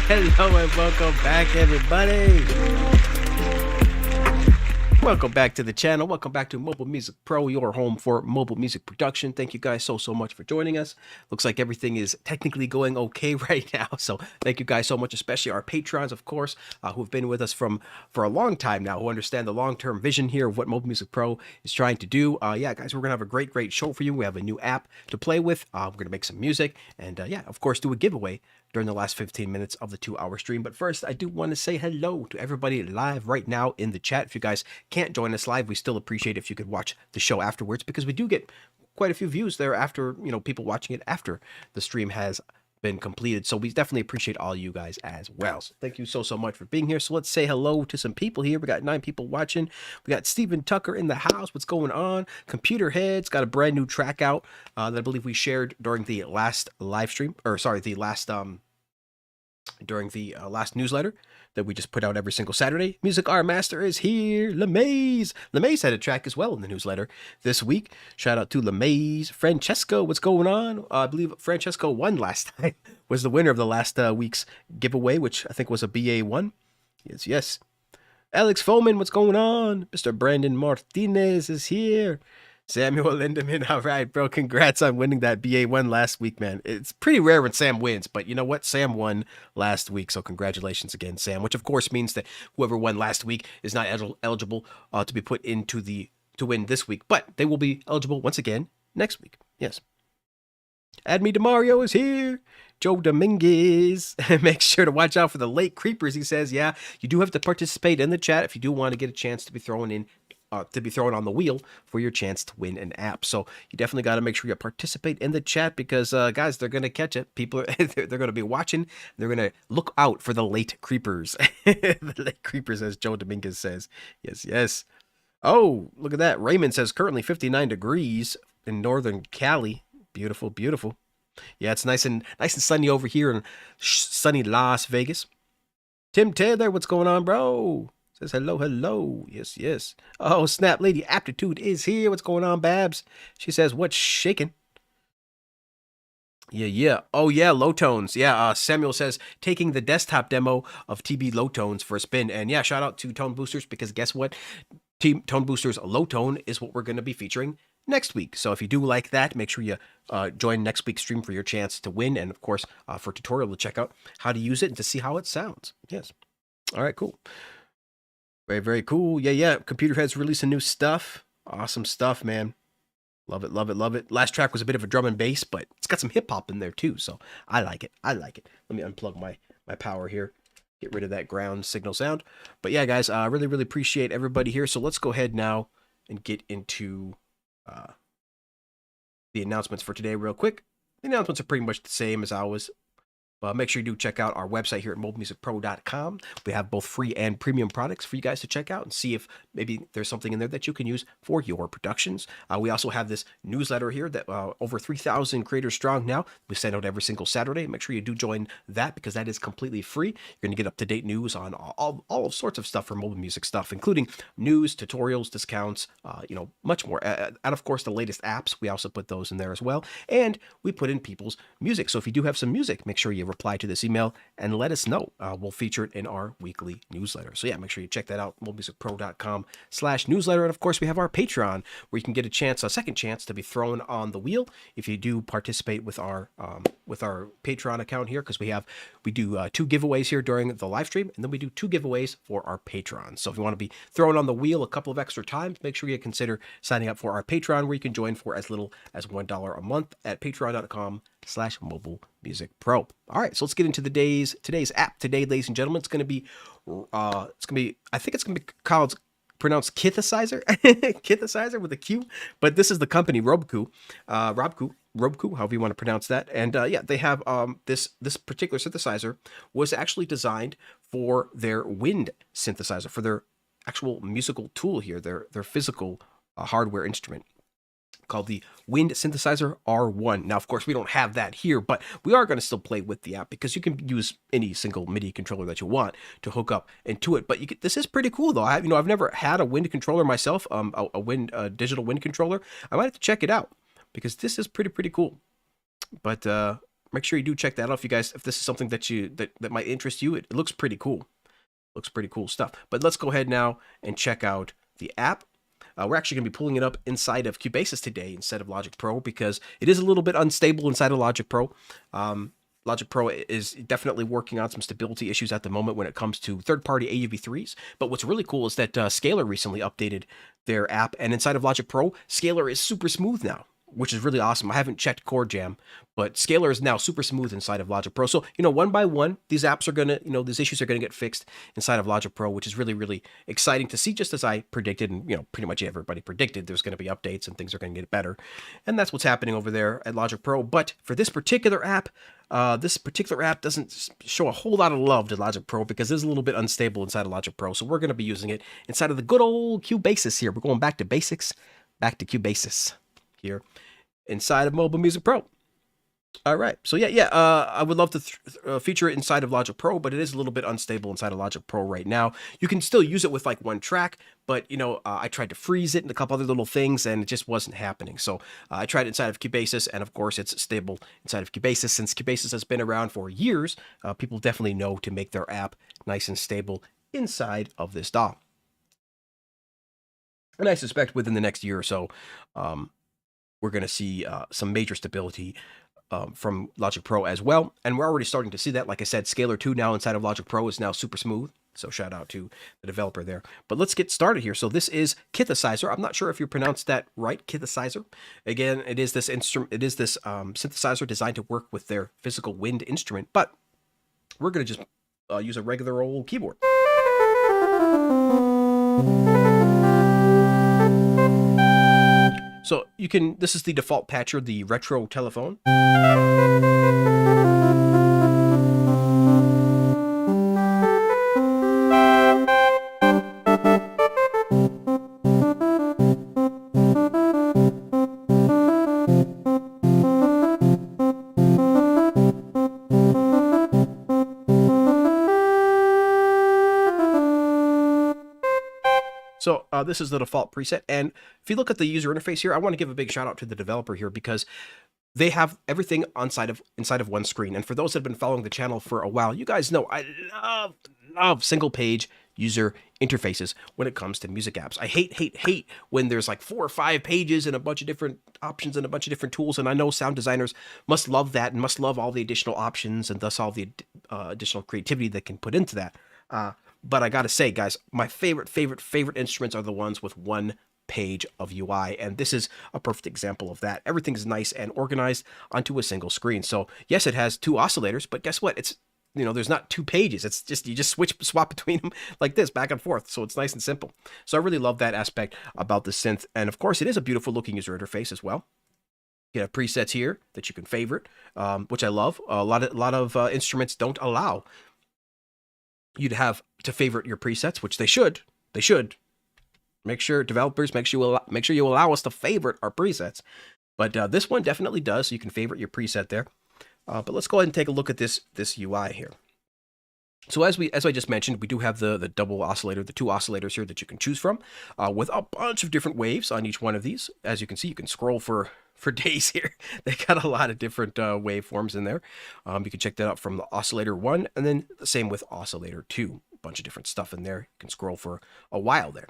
Hello and welcome back, everybody. Welcome back to the channel. Welcome back to Mobile Music Pro, your home for mobile music production. Thank you guys so much for joining us. Looks like everything is technically going okay right now. So thank you guys so much, especially our patrons, of course, who have been with us for a long time now, who understand the long-term vision here of what Mobile Music Pro is trying to do. Yeah, guys, we're going to have a great show for you. We have a new app to play with. We're going to make some music and, yeah, of course, do a giveaway during the last 15 minutes of the 2-hour stream. But first, I do want to say hello to everybody live right now in the chat. If you guys can't join us live, we still appreciate if you could watch the show afterwards, because we do get quite a few views there after, people watching it after the stream has been completed. So we definitely appreciate all you guys as well. So thank you so much for being here. So let's say hello to some people here. We got 9 people watching. We got Steven Tucker in the house. What's going on? Computer Heads got a brand new track out that I believe we shared during the last live stream, or sorry, the last during the last newsletter that we just put out every single Saturday. Music R Master is here. LeMaze had a track as well in the newsletter this week. Shout out to LeMaze. Francesco, what's going on? I believe Francesco won last time. Was the winner of the last week's giveaway, which I think was a BA1. Yes. Alex Foman, what's going on? Mr. Brandon Martinez is here. Samuel Lindemann, all right, bro, congrats on winning that BA1 last week, man. It's pretty rare when Sam wins, but you know what? Sam won last week, so congratulations again, Sam, which of course means that whoever won last week is not eligible to be put into to win this week, but they will be eligible once again next week. Yes. Admi DeMario is here. Joe Dominguez. Make sure to watch out for the late creepers, he says. Yeah, you do have to participate in the chat if you do want to get a chance to be thrown on the wheel for your chance to win an app. So you definitely got to make sure you participate in the chat, because guys, they're going to catch it. People they're going to be watching. They're going to look out for the late creepers. The late creepers, as Joe Dominguez says. Yes. Oh, look at that. Raymond says currently 59 degrees in northern Cali. Beautiful. Yeah, it's nice and sunny over here in sunny Las Vegas. Tim Taylor, what's going on, bro? Says hello. Yes. Oh, snap, Lady Aptitude is here. What's going on, Babs? She says, what's shaking? Yeah. Oh, yeah, low tones. Yeah, Samuel says, taking the desktop demo of TB low tones for a spin. And yeah, shout out to Tone Boosters, because guess what? Tone Boosters low tone is what we're going to be featuring next week. So if you do like that, make sure you join next week's stream for your chance to win. And of course, for a tutorial to check out how to use it and to see how it sounds. Yes. All right, cool. Very cool. Yeah. Computer Heads releasing new stuff. Awesome stuff, man. Love it. Last track was a bit of a drum and bass, but it's got some hip hop in there too. So I like it. Let me unplug my power here. Get rid of that ground signal sound. But yeah, guys, I really appreciate everybody here. So let's go ahead now and get into the announcements for today real quick. The announcements are pretty much the same as always. Make sure you do check out our website here at mobilemusicpro.com. We have both free and premium products for you guys to check out and see if maybe there's something in there that you can use for your productions. We also have this newsletter here that over 3,000 creators strong now. We send out every single Saturday. Make sure you do join that, because that is completely free. You're going to get up-to-date news on all sorts of stuff for mobile music stuff, including news, tutorials, discounts, much more. And of course, the latest apps, we also put those in there as well. And we put in people's music. So if you do have some music, make sure you reply to this email and let us know. We'll feature it in our weekly newsletter. So yeah, make sure you check that out, mobilemusicpro.com/newsletter. And of course, we have our Patreon, where you can get a second chance to be thrown on the wheel if you do participate with our Patreon account here, because we do 2 giveaways here during the live stream, and then we do 2 giveaways for our Patrons. So if you want to be thrown on the wheel a couple of extra times, make sure you consider signing up for our Patreon, where you can join for as little as $1 a month at patreon.com/mobilemusicpro. All right, so let's get into today's app today, ladies and gentlemen. It's going to be I think it's going to be pronounced Kitthecizer, Kitthecizer with a Q, but this is the company Robkoo, however you want to pronounce that. And yeah, they have this particular synthesizer was actually designed for their wind synthesizer, for their actual musical tool here, their physical hardware instrument, called the Wind Synthesizer R1. Now, of course, we don't have that here, but we are going to still play with the app, because you can use any single MIDI controller that you want to hook up into it. But this is pretty cool, though. I've never had a wind controller myself, a digital wind controller. I might have to check it out, because this is pretty cool. But make sure you do check that out if you guys, if this is something that that might interest you. It looks pretty cool. Looks pretty cool stuff. But let's go ahead now and check out the app. We're actually going to be pulling it up inside of Cubasis today instead of Logic Pro because it is a little bit unstable inside of Logic Pro. Logic Pro is definitely working on some stability issues at the moment when it comes to third-party AUV3s. But what's really cool is that Scalar recently updated their app, and inside of Logic Pro, Scalar is super smooth now, which is really awesome. I haven't checked Chord Jam, but Scalar is now super smooth inside of Logic Pro. So, one by one, these apps are going to, these issues are going to get fixed inside of Logic Pro, which is really, really exciting to see, just as I predicted. And, pretty much everybody predicted there's going to be updates and things are going to get better. And that's what's happening over there at Logic Pro. But for this particular app doesn't show a whole lot of love to Logic Pro because it's a little bit unstable inside of Logic Pro. So we're going to be using it inside of the good old Cubasis here. We're going back to basics, back to Cubasis here inside of Mobile Music Pro. All right, so I would love to feature it inside of Logic Pro, but it is a little bit unstable inside of Logic Pro right now. You can still use it with like one track, but I tried to freeze it and a couple other little things, and it just wasn't happening. So I tried it inside of Cubasis, and of course it's stable inside of Cubasis. Since Cubasis has been around for years, people definitely know to make their app nice and stable inside of this DAW. And I suspect within the next year or so, we're going to see some major stability from Logic Pro as well. And we're already starting to see that. Like I said, Scalar 2 now inside of Logic Pro is now super smooth. So shout out to the developer there. But let's get started here. So this is Kitthecizer. I'm not sure if you pronounced that right, Kitthecizer. Again, it is this instrument. It is this synthesizer designed to work with their physical wind instrument. But we're going to just use a regular old keyboard. So this is the default patcher, the retro telephone. So this is the default preset. And if you look at the user interface here, I want to give a big shout out to the developer here because they have everything inside of one screen. And for those that have been following the channel for a while, you guys know I love single page user interfaces when it comes to music apps. I hate when there's like 4 or 5 pages and a bunch of different options and a bunch of different tools. And I know sound designers must love that and must love all the additional options and thus all the additional creativity that can put into that. But I gotta say, guys, my favorite instruments are the ones with one page of UI, and this is a perfect example of that. Everything's nice and organized onto a single screen. So yes, it has 2 oscillators, but guess what? It's there's not 2 pages. It's just you just swap between them like this, back and forth. So it's nice and simple. So I really love that aspect about the synth, and of course, it is a beautiful looking user interface as well. You have presets here that you can favorite, which I love. A lot of instruments don't allow you'd have to favorite your presets, which they should. Make sure developers make sure you allow us to favorite our presets. But this one definitely does, so you can favorite your preset there. But let's go ahead and take a look at this UI here. So as I just mentioned, we do have the double oscillator, the 2 oscillators here that you can choose from, with a bunch of different waves on each one of these. As you can see, you can scroll for days here. They got a lot of different waveforms in there. You can check that out from the oscillator 1, and then the same with oscillator 2. A bunch of different stuff in there. You can scroll for a while there.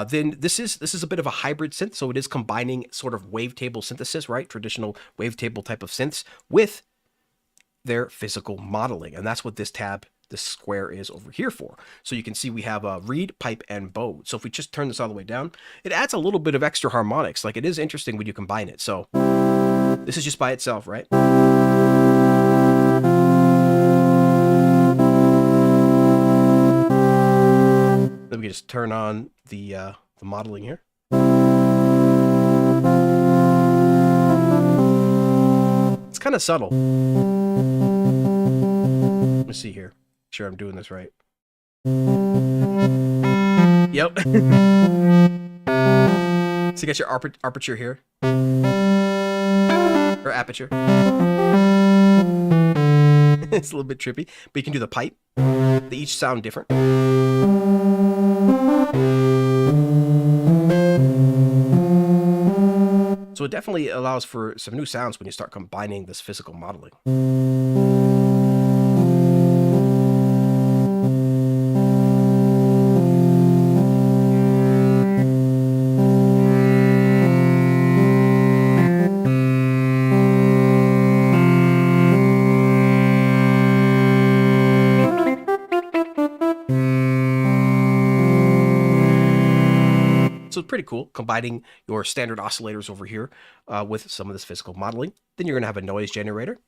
Then this is a bit of a hybrid synth, so it is combining sort of wavetable synthesis, right? Traditional wavetable type of synths with their physical modeling, and that's what this square is over here for. So you can see we have a reed, pipe, and bow. So if we just turn this all the way down, it adds a little bit of extra harmonics. Like, it is interesting when you combine it. So this is just by itself, right? Then we can just turn on the modeling here. It's kind of subtle. Let me see here. Make sure I'm doing this right. Yep. So you got your aperture here. Or aperture. It's a little bit trippy. But you can do the pipe. They each sound different. So So it definitely allows for some new sounds when you start combining this physical modeling. So it's pretty cool combining your standard oscillators over here with some of this physical modeling. Then you're going to have a noise generator.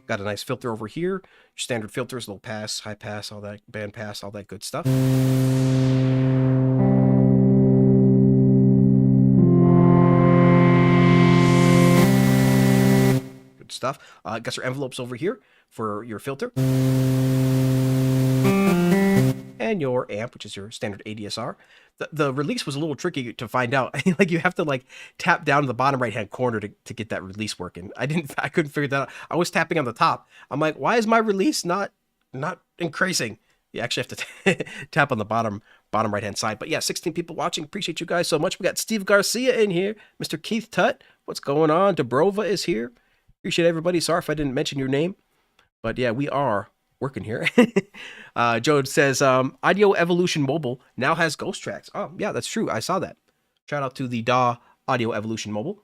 Got a nice filter over here. Your standard filters, low pass, high pass, all that, band pass, all that good stuff. Good stuff. Got your envelopes over here for your filter. And your amp, which is your standard ADSR. The release was a little tricky to find out. Like you have to like tap down to the bottom right hand corner to get that release working. I couldn't figure that out. I was tapping on the top. I'm like, why is my release not increasing? You actually have to tap on the bottom right hand side. But yeah, 16 people watching. Appreciate you guys so much. We got Steve Garcia in here, Mr. Keith Tut. What's going on? Dobrova is here. Appreciate everybody. Sorry if I didn't mention your name, but yeah, we are working here. Joe says, Audio Evolution Mobile now has ghost tracks. Oh, yeah, that's true. I saw that. Shout out to the DAW Audio Evolution Mobile.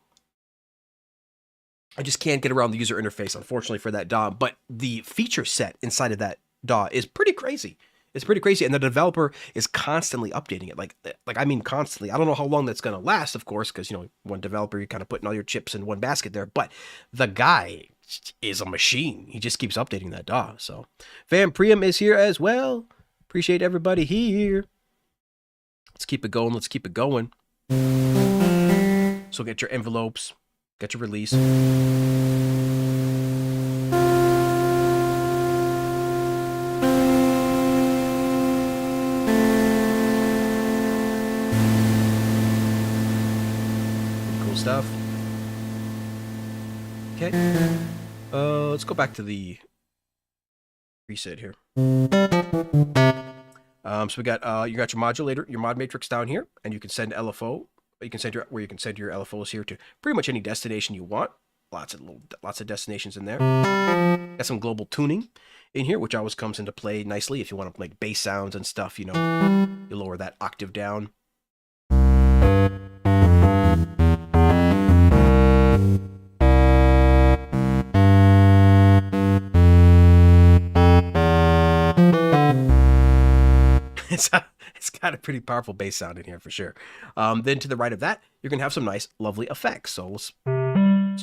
I just can't get around the user interface, unfortunately, for that DAW, but the feature set inside of that DAW is pretty crazy. It's pretty crazy, and the developer is constantly updating it. Like I mean constantly. I don't know how long that's going to last, of course, because, you know, one developer, you're kind of putting all your chips in one basket there, but the guy is a machine. He just keeps updating that DAW. So Van Priam is here as well. Appreciate everybody here. Let's keep it going. Let's keep it going. So get your envelopes, get your release. Cool stuff. Okay. Let's go back to the preset here. So we got you got your modulator, your mod matrix down here, and you can send LFO. You can send your LFOs here to pretty much any destination you want. Lots of destinations in there. Got some global tuning in here, which always comes into play nicely if you want to make bass sounds and stuff. You know, you lower that octave down. It's got a pretty powerful bass sound in here for sure. Then to the right of that, you're gonna have some nice, lovely effects. So let's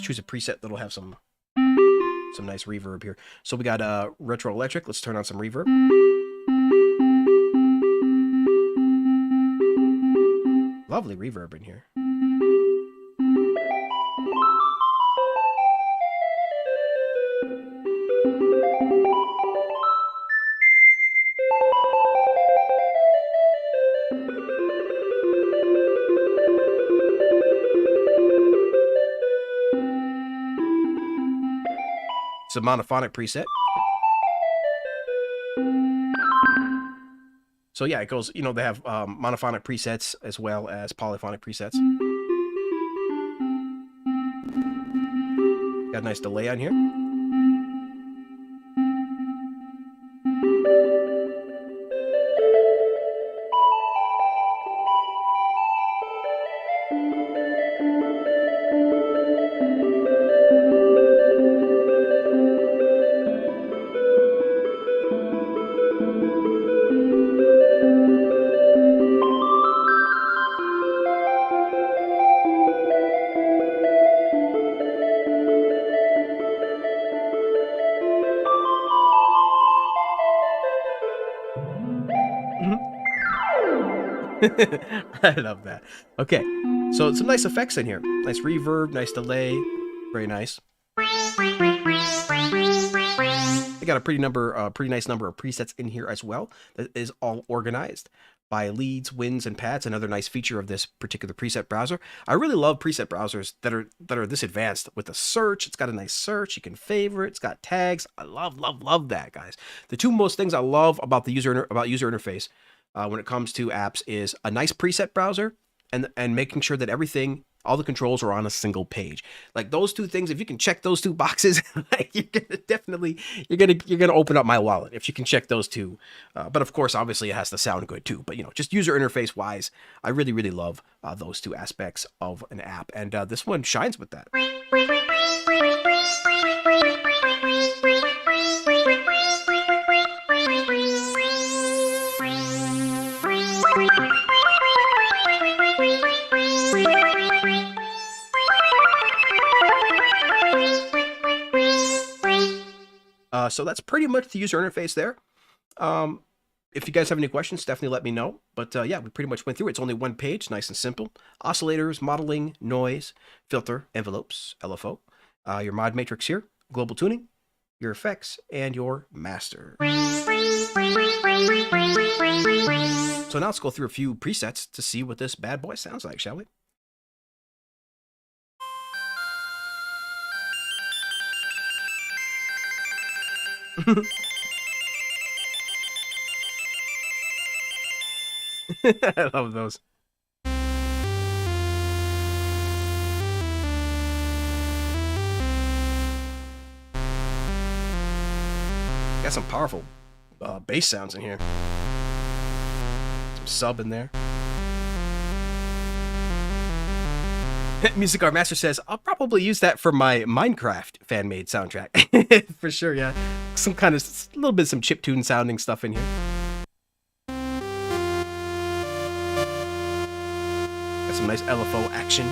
choose a preset that'll have some nice reverb here. So we got retro electric. Let's turn on some reverb. Lovely reverb in here. It's a monophonic preset. So yeah, it goes, you know, they have monophonic presets as well as polyphonic presets. Got a nice delay on here. I love that. Okay, so some nice effects in here. Nice reverb, nice delay, very nice. They got a pretty nice number of presets in here as well. That is all organized by leads, wins, and pads. Another nice feature of this particular preset browser. I really love preset browsers that are this advanced with the search. It's got a nice search. You can favorite. It's got tags. I love that, guys. The two most things I love about the user interface. when it comes to apps is a nice preset browser and making sure that everything, all the controls are on a single page. Like those two things, if you can check those two boxes, like you're gonna definitely you're gonna open up my wallet if you can check those two. But of course, obviously, it has to sound good too. But just user interface wise, I really love those two aspects of an app, and this one shines with that. So that's pretty much the user interface there. If you guys have any questions, definitely let me know. But yeah, we pretty much went through it. It's only one page, nice and simple. Oscillators, modeling, noise, filter, envelopes, LFO, your mod matrix here, global tuning, your effects, and your master. So now let's go through a few presets to see what this bad boy sounds like, shall we? I love those. Got some powerful bass sounds in here. Some sub in there. Music Art Master says, I'll probably use that for my Minecraft fan-made soundtrack. For sure, yeah. Some kind of, a little bit some chiptune sounding stuff in here. Got some nice LFO action.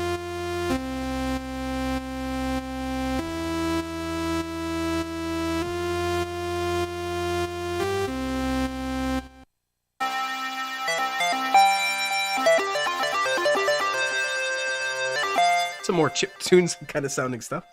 Some more chip tunes kind of sounding stuff.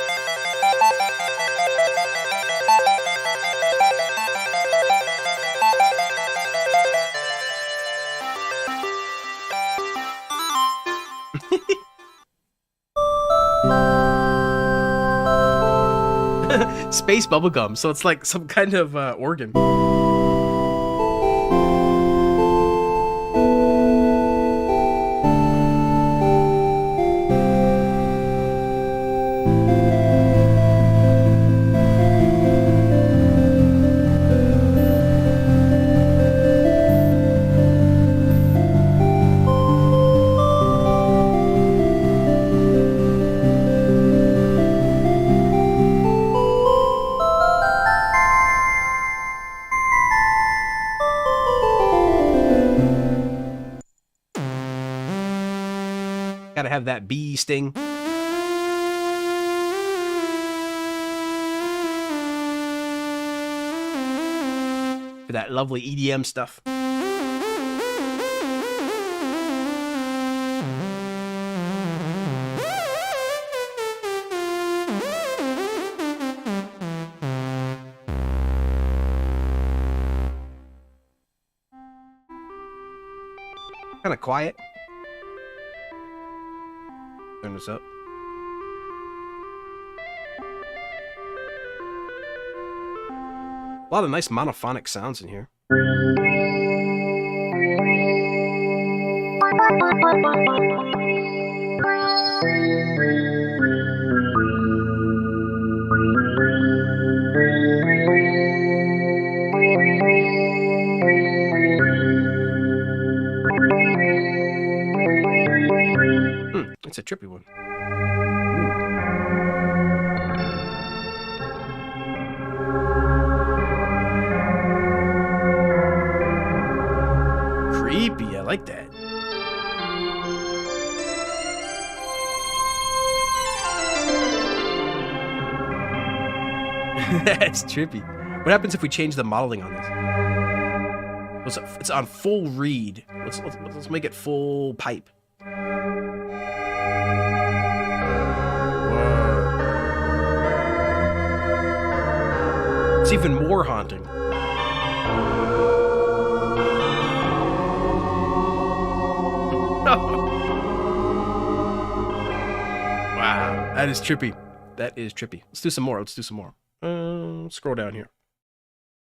Space bubblegum, so it's like some kind of organ. Gotta have that bee sting. For that lovely EDM stuff. Kind of quiet. Turn this up. A lot of nice monophonic sounds in here. It's a trippy one. Creepy, I like that. That's trippy. What happens if we change the modeling on this? It's on full reed. Let's make it full pipe. It's even more haunting. Wow, that is trippy. That is trippy. Let's do some more. Let's do some more. Scroll down here.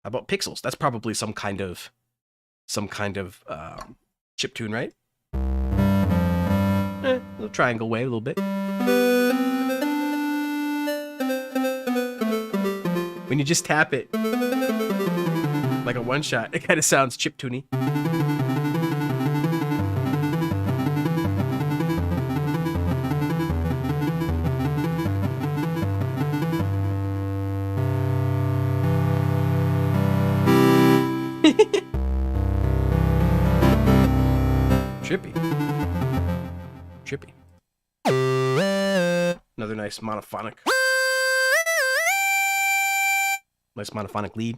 How about pixels? That's probably some kind of some kind of chiptune, right? Little triangle wave, a little bit. When you just tap it like a one shot, it kind of sounds chiptuney. Trippy. Another nice monophonic. Nice monophonic lead.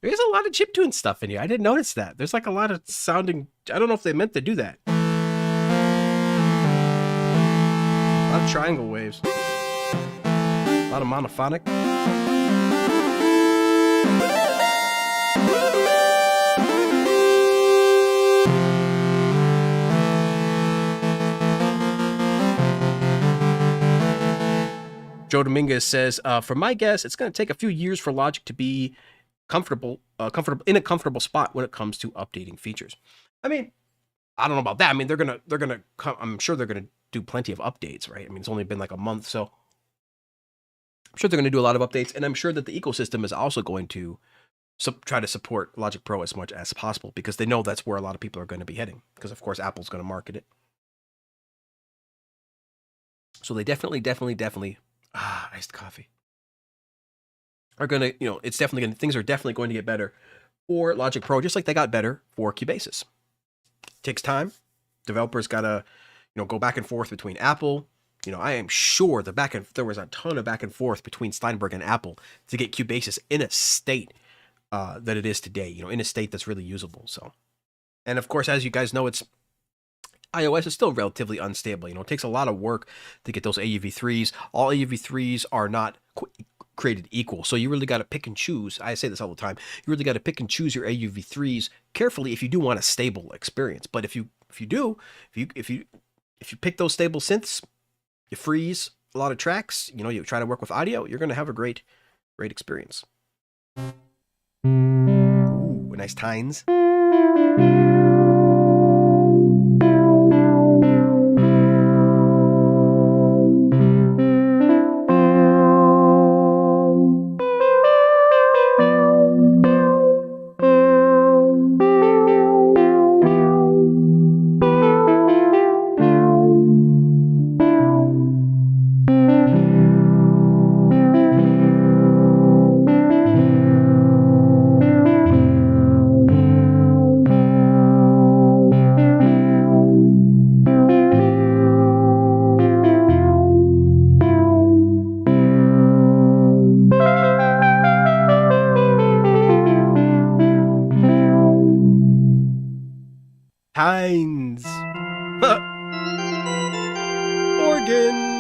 There's a lot of chiptune stuff in here. I didn't notice that. There's like a lot of sounding. I don't know if they meant to do that. A lot of triangle waves. A lot of monophonic. Joe Dominguez says, "For my guess, it's going to take a few years for Logic to be comfortable in a comfortable spot when it comes to updating features." I mean, I don't know about that. I mean, they're gonna come. I'm sure they're gonna do plenty of updates, right? I mean, it's only been like a month, so I'm sure they're going to do a lot of updates, and I'm sure that the ecosystem is also going to try to support Logic Pro as much as possible because they know that's where a lot of people are going to be heading. Because of course, Apple's going to market it, so they definitely. Iced coffee. Are gonna, it's definitely gonna. Things are definitely going to get better for Logic Pro, just like they got better for Cubasis. Takes time. Developers gotta, go back and forth between Apple. I am sure there was a ton of back and forth between Steinberg and Apple to get Cubasis in a state that it is today. In a state that's really usable. So, and of course, as you guys know, iOS is still relatively unstable. It takes a lot of work to get those AUV3s. All AUV3s are not created equal. So you really got to pick and choose. I say this all the time. You really got to pick and choose your AUV3s carefully if you do want a stable experience. But if you pick those stable synths, you freeze a lot of tracks, you try to work with audio, you're going to have a great experience. Ooh, nice tines. Heinz. Organ.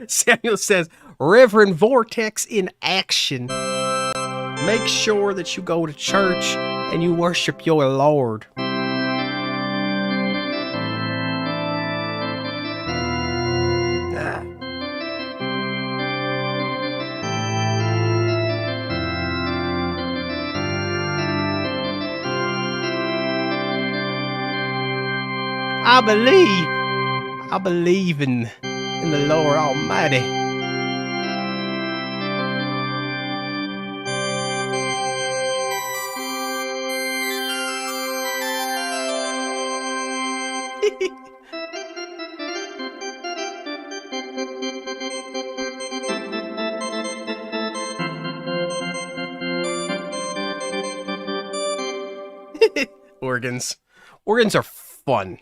Samuel says, Reverend Vortex in action. Make sure that you go to church and you worship your Lord. I believe in the Lord Almighty. Organs. Organs are fun.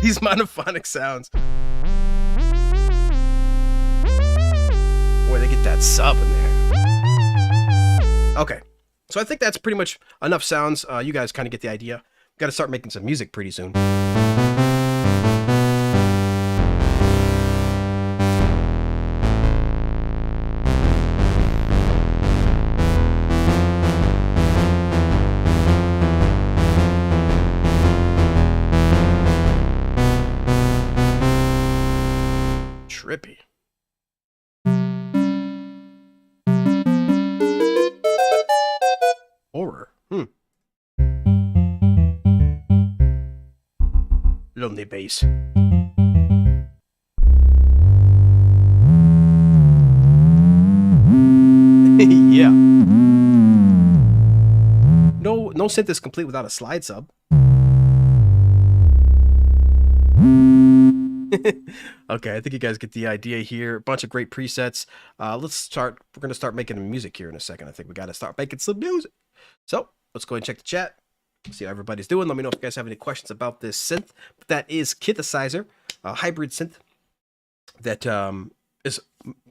these monophonic sounds. Boy, they get that sub in there. Okay, so I think that's pretty much enough sounds. You guys kind of get the idea. Got to start making some music pretty soon. Trippy. Horror. Lonely bass. Yeah. No synth is complete without a slide sub. Okay, I think you guys get the idea here. A bunch of great presets. Let's start. We're going to start making music here in a second. I think we got to start making some music. So let's go ahead and check the chat. See how everybody's doing. Let me know if you guys have any questions about this synth. That is Qithesizer, a hybrid synth that is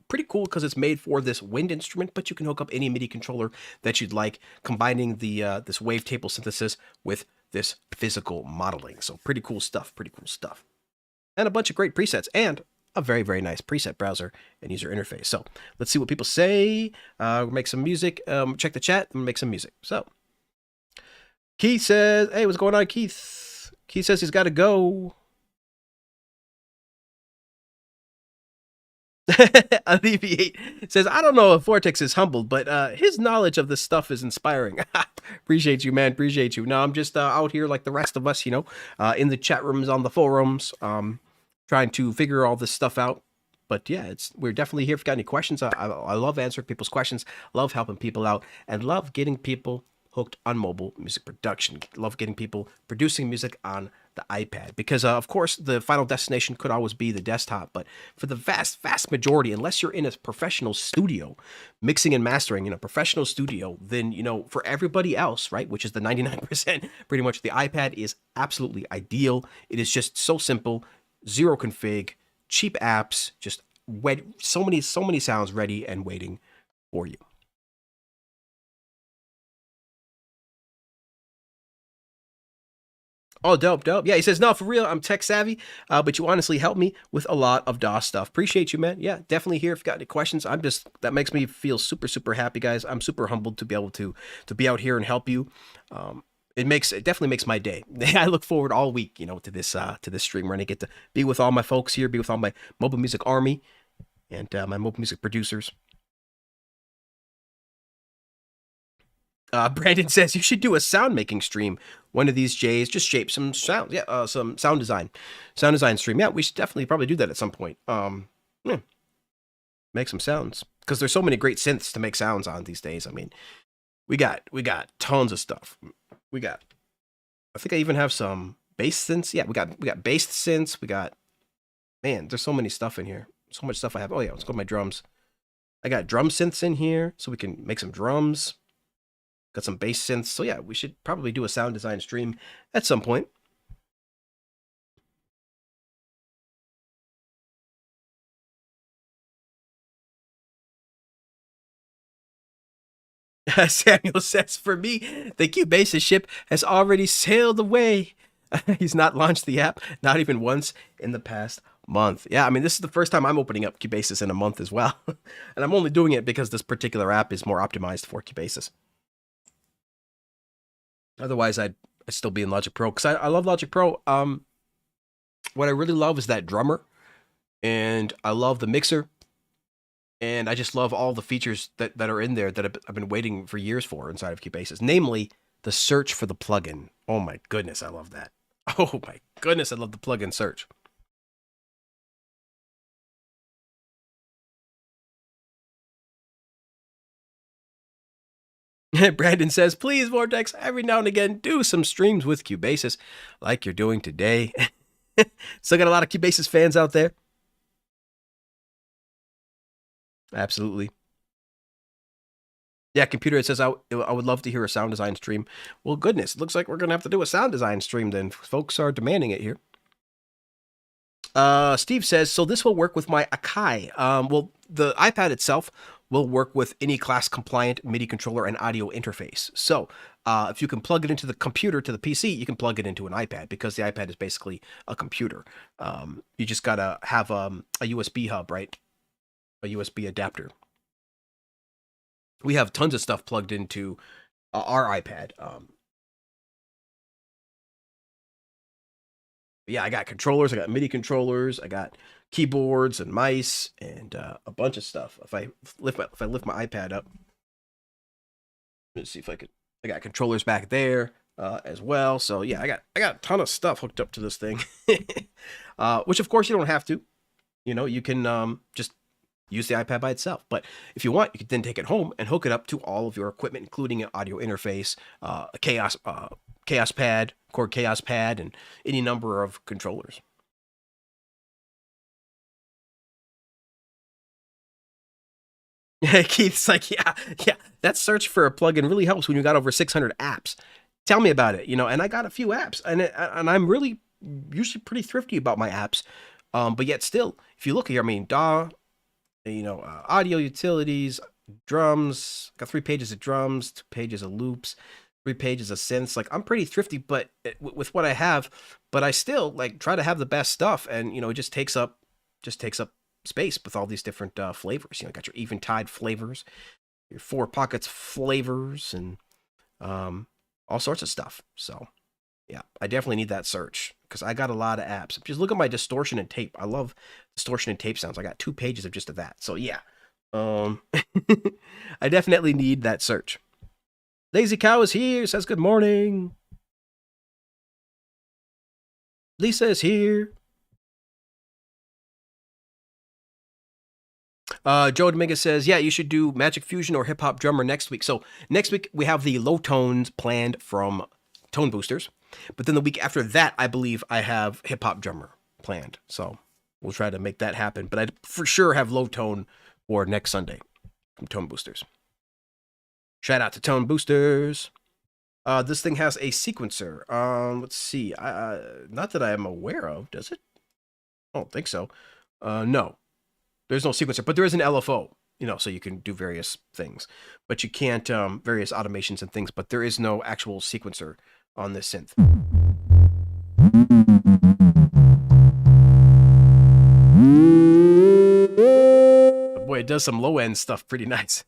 pretty cool because it's made for this wind instrument, but you can hook up any MIDI controller that you'd like, combining the this wavetable synthesis with this physical modeling. So pretty cool stuff. Pretty cool stuff. And a bunch of great presets and a very, very nice preset browser and user interface. So let's see what people say. We'll make some music. Check the chat and make some music. So Keith says, hey, what's going on, Keith? Keith says he's got to go. Alleviate says, I don't know if Vortex is humbled, but his knowledge of this stuff is inspiring. Appreciate you, man. Appreciate you. No, I'm just out here like the rest of us, you know, in the chat rooms, on the forums, trying to figure all this stuff out. But yeah, we're definitely here. If you got any questions, I love answering people's questions, love helping people out, and love getting people hooked on mobile music production. Love getting people producing music on the iPad, because of course the final destination could always be the desktop, but for the vast majority, unless you're in a professional studio mixing and mastering in a professional studio, then, you know, for everybody else, right, which is the 99%, pretty much the iPad is absolutely ideal. It is just so simple, zero config, cheap apps, just so many sounds ready and waiting for you. Oh, dope. Yeah, he says, no, for real, I'm tech savvy, but you honestly helped me with a lot of DOS stuff. Appreciate you, man. Yeah, definitely here if you got any questions. That makes me feel super happy, guys. I'm super humbled to be able to be out here and help you. It definitely makes my day. I look forward all week, you know, to this stream where I get to be with all my folks here, be with all my mobile music army and my mobile music producers. Brandon says you should do a sound making stream one of these days. Just shape some sounds. Yeah, some sound design stream. Yeah, we should definitely probably do that at some point. Yeah. Make some sounds, because there's so many great synths to make sounds on these days. I mean, we got tons of stuff. I think I even have some bass synths. Yeah, we got bass synths. Man, there's so many stuff in here. So much stuff I have. Oh yeah, let's go to my drums. I got drum synths in here, so we can make some drums. Got some bass synths. So yeah, we should probably do a sound design stream at some point. Samuel says, for me, the Qithecizer ship has already sailed away. He's not launched the app, not even once in the past month. Yeah, I mean, this is the first time I'm opening up Qithecizer in a month as well. And I'm only doing it because this particular app is more optimized for Qithecizer. Otherwise, I'd still be in Logic Pro, because I love Logic Pro. What I really love is that drummer, and I love the mixer, and I just love all the features that are in there that I've been waiting for years for inside of Qithecizer, namely the search for the plugin. Oh my goodness, I love that. Oh my goodness, I love the plugin search. Brandon says, please, Vortex, every now and again, do some streams with Cubasis like you're doing today. Still got a lot of Cubasis fans out there. Absolutely. Yeah, computer, it says, I would love to hear a sound design stream. Well, goodness, it looks like we're going to have to do a sound design stream then. Folks are demanding it here. Steve says, so this will work with my Akai. Well, the iPad itself will work with any class compliant MIDI controller and audio interface. So if you can plug it into the computer to the PC, you can plug it into an iPad because the iPad is basically a computer. You just got to have a USB hub, right? A USB adapter. We have tons of stuff plugged into our iPad. Yeah, I got controllers, I got MIDI controllers, I got keyboards and mice and a bunch of stuff. If I lift my iPad up, let's see if I could. I got controllers back there as well. So yeah, I got a ton of stuff hooked up to this thing, which of course you don't have to. You know, you can just use the iPad by itself. But if you want, you can then take it home and hook it up to all of your equipment, including an audio interface, a Chaos pad, Chord Chaos pad, and any number of controllers. Keith's like, yeah, that search for a plugin really helps when you got over 600 apps. Tell me about it, you know, and I got a few apps, and I'm really usually pretty thrifty about my apps. But yet still, if you look here, I mean, audio utilities, drums, got 3 pages of drums, 2 pages of loops, 3 pages of synths. Like, I'm pretty thrifty, but with what I have, but I still like try to have the best stuff, and it just takes up space with all these different flavors. Got your Eventide flavors, your 4 Pockets flavors, and all sorts of stuff. So yeah, I definitely need that search because I got a lot of apps. Just look at my distortion and tape. I love distortion and tape sounds. I got 2 pages of just of that. So yeah, I definitely need that search. Lazy Cow is here, says good morning. Lisa is here. Joe Dominguez says, yeah, you should do Magic Fusion or Hip Hop Drummer next week. So next week we have the low tones planned from Tone Boosters. But then the week after that, I believe I have Hip Hop Drummer planned. So we'll try to make that happen. But I for sure have low tone for next Sunday from Tone Boosters. Shout out to Tone Boosters. This thing has a sequencer. Let's see. Not that I am aware of, does it? I don't think so. No. There's no sequencer, but there is an LFO, so you can do various things. But you can't, various automations and things, but there is no actual sequencer on this synth. But boy, it does some low-end stuff pretty nice.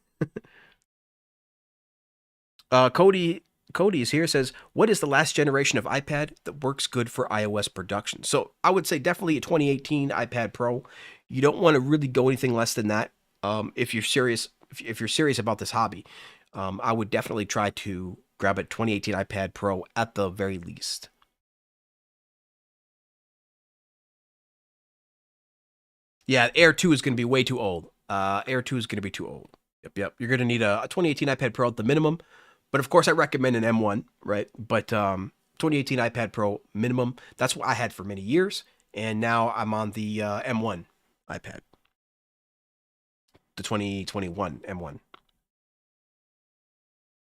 Cody is here, says, what is the last generation of iPad that works good for iOS production? So I would say definitely a 2018 iPad Pro. You don't want to really go anything less than that. If you're serious, if you're serious about this hobby, I would definitely try to grab a 2018 iPad Pro at the very least. Yeah, Air 2 is going to be way too old. Air 2 is going to be too old. Yep. You're going to need a 2018 iPad Pro at the minimum. But of course, I recommend an M1, right? But 2018 iPad Pro minimum, that's what I had for many years. And now I'm on the M1 iPad. The 2021 M1.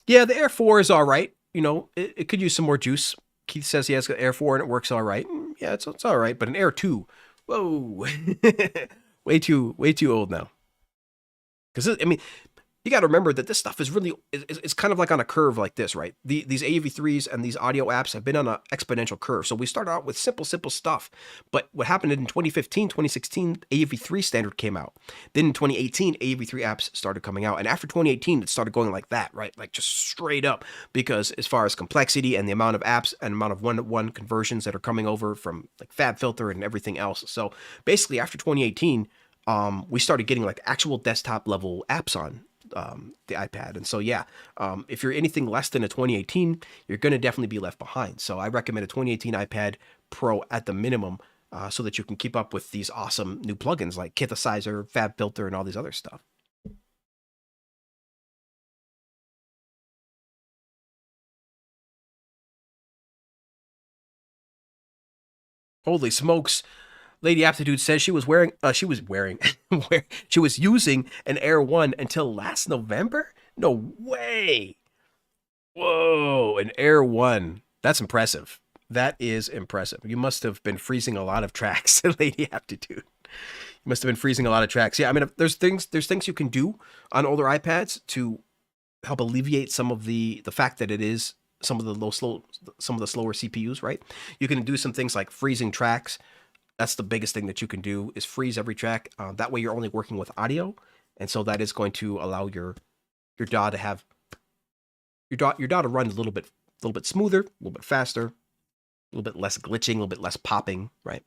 Yeah, the Air 4 is all right. It could use some more juice. Keith says he has an Air 4 and it works all right. Yeah, it's all right. But an Air 2, whoa. way too old now. Because, you got to remember that this stuff is really, it's kind of like on a curve like this, right? These AV3s and these audio apps have been on an exponential curve. So we started out with simple stuff. But what happened in 2015, 2016, AV3 standard came out. Then in 2018, AV3 apps started coming out. And after 2018, it started going like that, right? Like just straight up. Because as far as complexity and the amount of apps and amount of one-to-one conversions that are coming over from like FabFilter and everything else. So basically after 2018, we started getting like actual desktop level apps on the iPad. And so, yeah, if you're anything less than a 2018, you're going to definitely be left behind. So I recommend a 2018 iPad Pro at the minimum so that you can keep up with these awesome new plugins like Kitthecizer, FabFilter, and all these other stuff. Holy smokes. Lady Aptitude says she was wearing, she was using an Air 1 until last November? No way. Whoa, an Air 1. That's impressive. That is impressive. You must have been freezing a lot of tracks, Lady Aptitude. You must have been freezing a lot of tracks. Yeah, I mean, there's things you can do on older iPads to help alleviate some of the fact that it is some of the slower CPUs, right? You can do some things like freezing tracks. That's the biggest thing that you can do is freeze every track. That way you're only working with audio, and so that is going to allow your DAW to have your DAW to run a little bit smoother, a little bit faster, a little bit less glitching, a little bit less popping, right?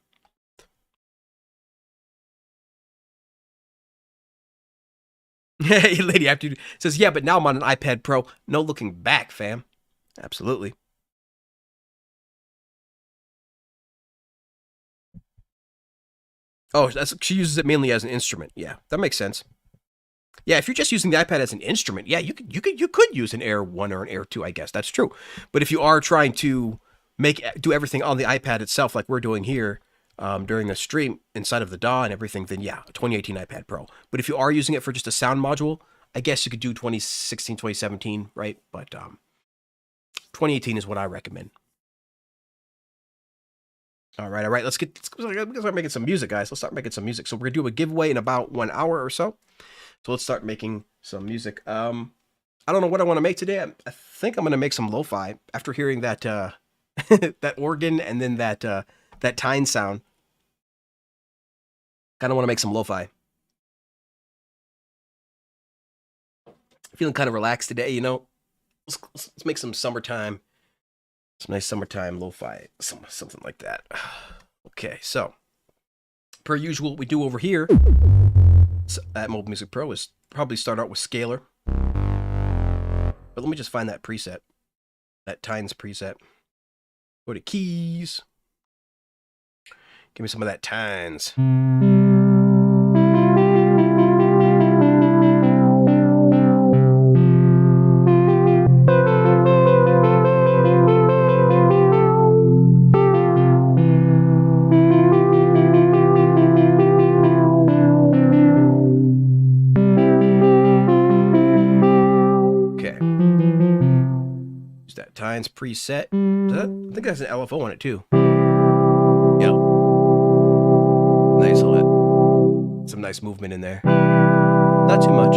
Lady Aptitude says, yeah, but now I'm on an iPad Pro. No looking back, fam. Absolutely. Oh, she uses it mainly as an instrument. Yeah, that makes sense. Yeah, if you're just using the iPad as an instrument, yeah, you could use an Air 1 or an Air 2, I guess. That's true. But if you are trying to do everything on the iPad itself, like we're doing here during the stream inside of the DAW and everything, then yeah, a 2018 iPad Pro. But if you are using it for just a sound module, I guess you could do 2016, 2017, right? But 2018 is what I recommend. All right. Let's start making some music, guys. Let's start making some music. So we're gonna do a giveaway in about 1 hour or so. So let's start making some music. I don't know what I want to make today. I think I'm gonna make some lo-fi after hearing that that organ and then that tine sound. Kind of want to make some lo-fi. Feeling kind of relaxed today, you know. Let's make some summertime. Some nice summertime lo-fi, something like that. Okay, so per usual, what we do over here at Mobile Music Pro is probably start out with Scalar. But let me just find that preset, that Tines preset. Go to Keys. Give me some of that Tines. Tines preset. I think that's an LFO on it too. Yep. Nice on it. Some nice movement in there. Not too much.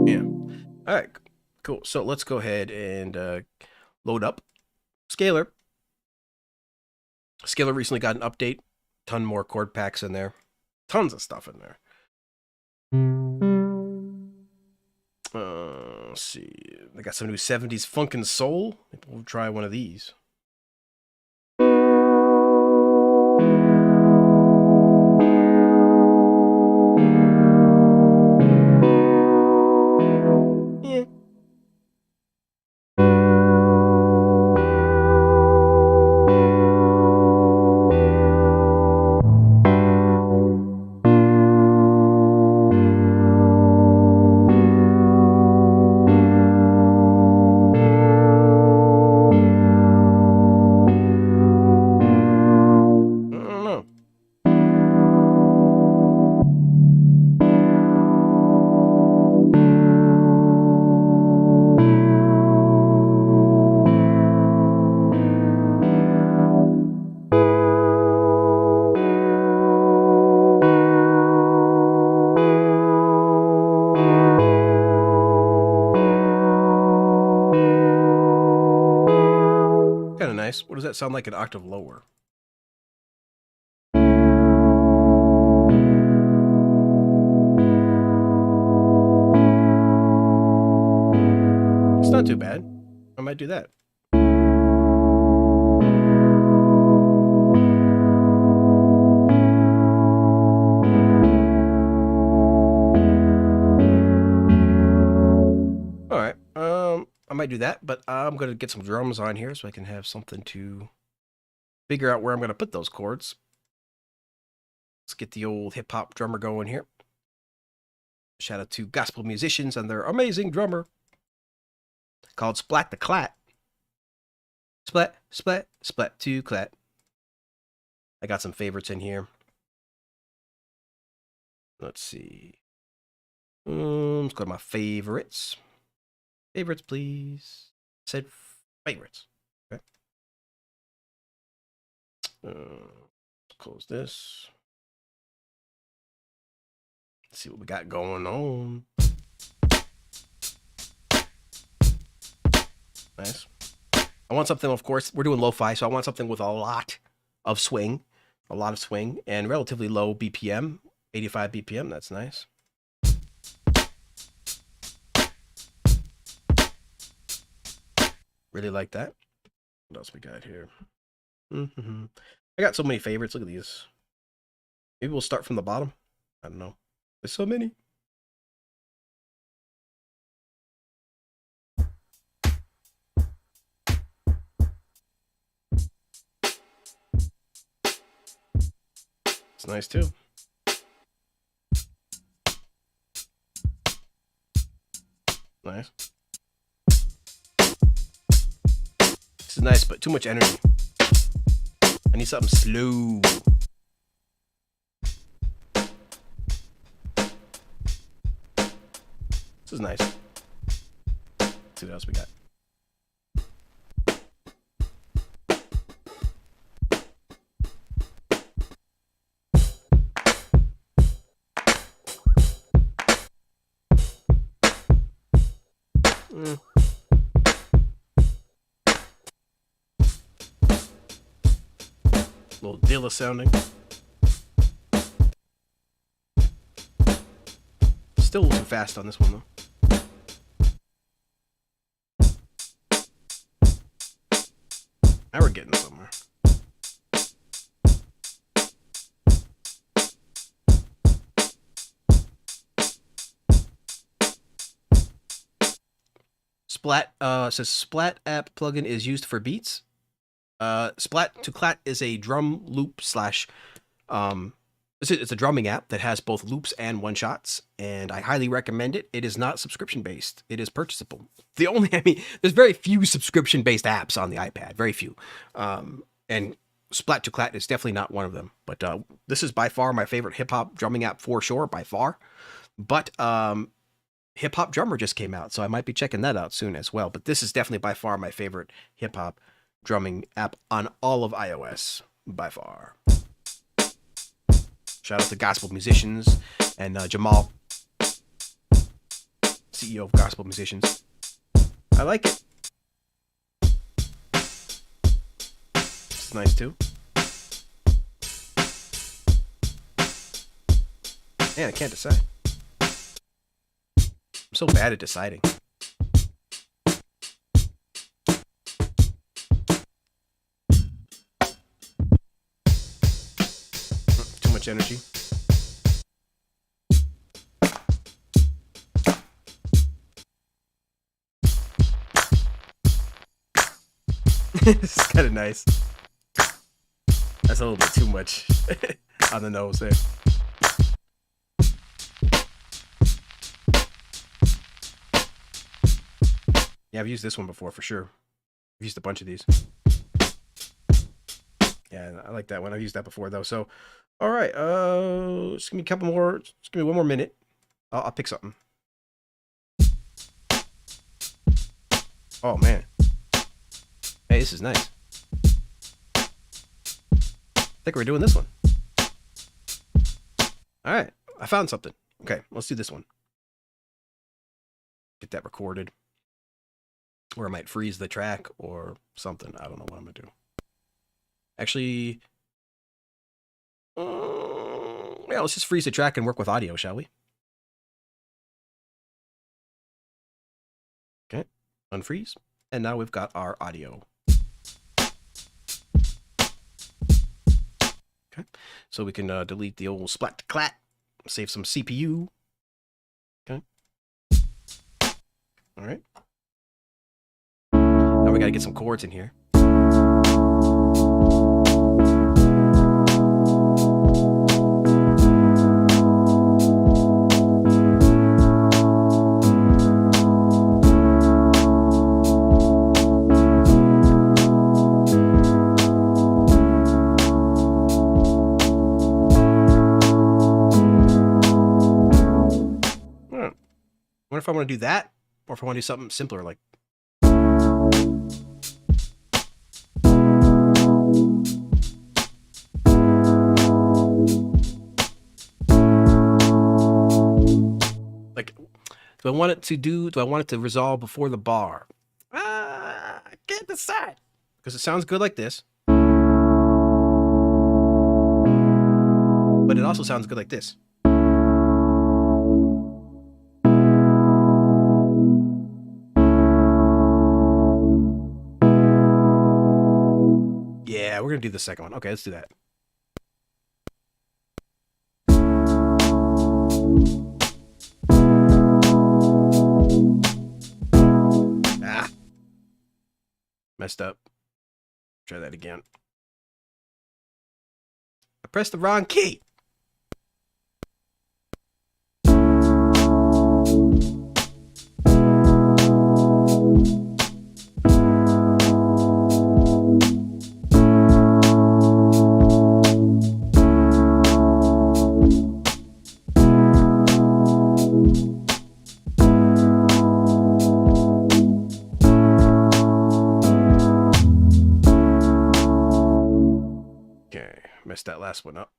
Yeah. All right. Cool. So let's go ahead and load up Scalar. Scalar recently got an update. Ton more chord packs in there. Tons of stuff in there. Let's see. They got some new 70s funk and soul. Maybe we'll try one of these. Yeah. Kind of nice. What does that sound like an octave lower? It's not too bad. I might do that. All right. I might do that, but I'm going to get some drums on here so I can have something to figure out where I'm going to put those chords. Let's get the old hip-hop drummer going here. Shout out to gospel musicians and their amazing drummer called Splat the Clat. Splat, splat, splat to clat. I got some favorites in here. Let's see. Let's go to my favorites. Favorites, please. Said favorites. Okay. Close this. Let's see what we got going on. Nice. I want something, of course, we're doing lo-fi, so I want something with a lot of swing. A lot of swing and relatively low BPM. 85 BPM, that's nice. Really like that. What else we got here? I got so many favorites. Look at these. Maybe we'll start from the bottom. I don't know. There's so many. It's nice too. Nice. This is nice, but too much energy. I need something slow. This is nice. Let's see what else we got. A little Dilla sounding. Still a little too fast on this one though. Now we're getting somewhere. Splat says Splat app plugin is used for beats. Splat to Clat is a drum loop slash it's a drumming app that has both loops and one shots, and I highly recommend it. It is not subscription based. It is purchasable. There's very few subscription based apps on the iPad, very few. And Splat to Clat is definitely not one of them. But this is by far my favorite hip hop drumming app for sure, by far. But Hip Hop Drummer just came out, so I might be checking that out soon as well. But this is definitely by far my favorite hip hop drumming app on all of iOS, by far. Shout out to Gospel Musicians and Jamal, CEO of Gospel Musicians. I like it. It's nice too. Man, I can't decide. I'm so bad at deciding. Too much energy. This is kind of nice. That's a little bit too much on the nose there. Yeah, I've used this one before for sure. I've used a bunch of these. Yeah, I like that one. I've used that before though. So, all right. Just give me a couple more. Just give me one more minute. I'll pick something. Oh man. Hey, this is nice. I think we're doing this one. All right. I found something. Okay, let's do this one. Get that recorded. Or I might freeze the track or something. I don't know what I'm going to do. Actually, yeah, let's just freeze the track and work with audio, shall we? Okay, unfreeze. And now we've got our audio. Okay, so we can delete the old splat to clat, save some CPU. Okay. All right. Now we got to get some chords in here. wonder if I want to do that, or if I want to do something simpler, like. Like, do I want it to resolve before the bar? I can't decide. Because it sounds good like this. But it also sounds good like this. Yeah, we're going to do the second one. Okay, let's do that. Ah. Messed up. Try that again. I pressed the wrong key. Messed that last one up.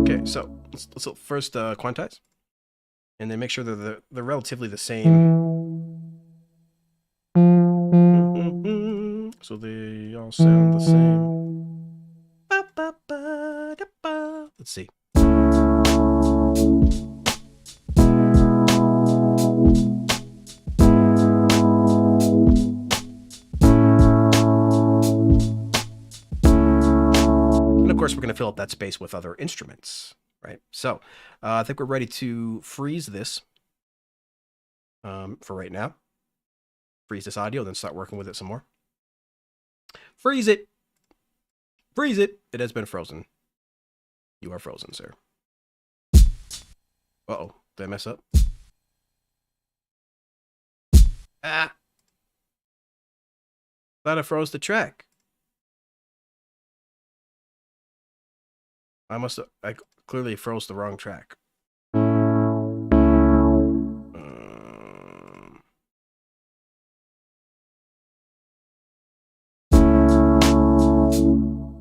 Okay, so let's first quantize, and then make sure they're relatively the same. So they all sound the same. Let's see. And of course, we're going to fill up that space with other instruments, right? So I think we're ready to freeze this for right now. Freeze this audio, then start working with it some more. Freeze it. Freeze it. It has been frozen. You are frozen, sir. Uh-oh. Did I mess up? Ah! Thought I froze the track. I clearly froze the wrong track.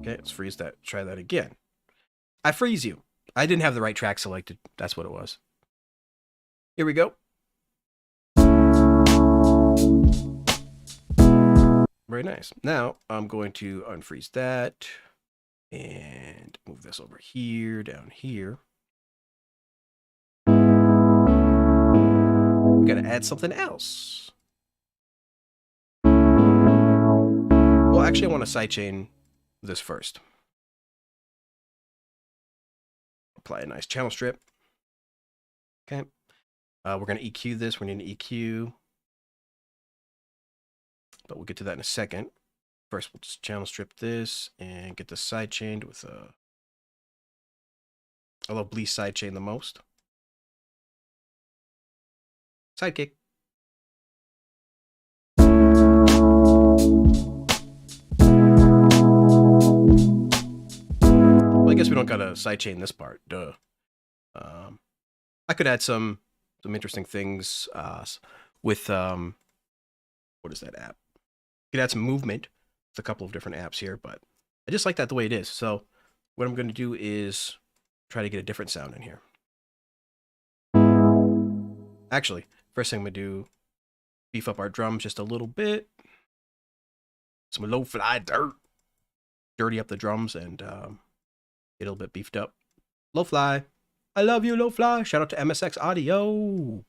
Okay, let's freeze that. Try that again. I freeze you. I didn't have the right track selected. That's what it was. Here we go. Very nice. Now I'm going to unfreeze that and move this over here, down here. We gotta add something else. Well, actually, I want to sidechain this first. Apply a nice channel strip. Okay. We're going to EQ this. We need an EQ. But we'll get to that in a second. First, we'll just channel strip this and get the sidechained with a. I love Bleed sidechain the most. Sidekick. Well, I guess we don't gotta sidechain this part. Duh. I could add some interesting things with what is that app? You could add some movement with a couple of different apps here, but I just like that the way it is. So what I'm going to do is try to get a different sound in here. Actually, first thing I'm going to do, beef up our drums just a little bit. Some low-fly dirt. Dirty up the drums and get a little bit beefed up. Low-fly. I love you, Low-fly. Shout out to MSX Audio.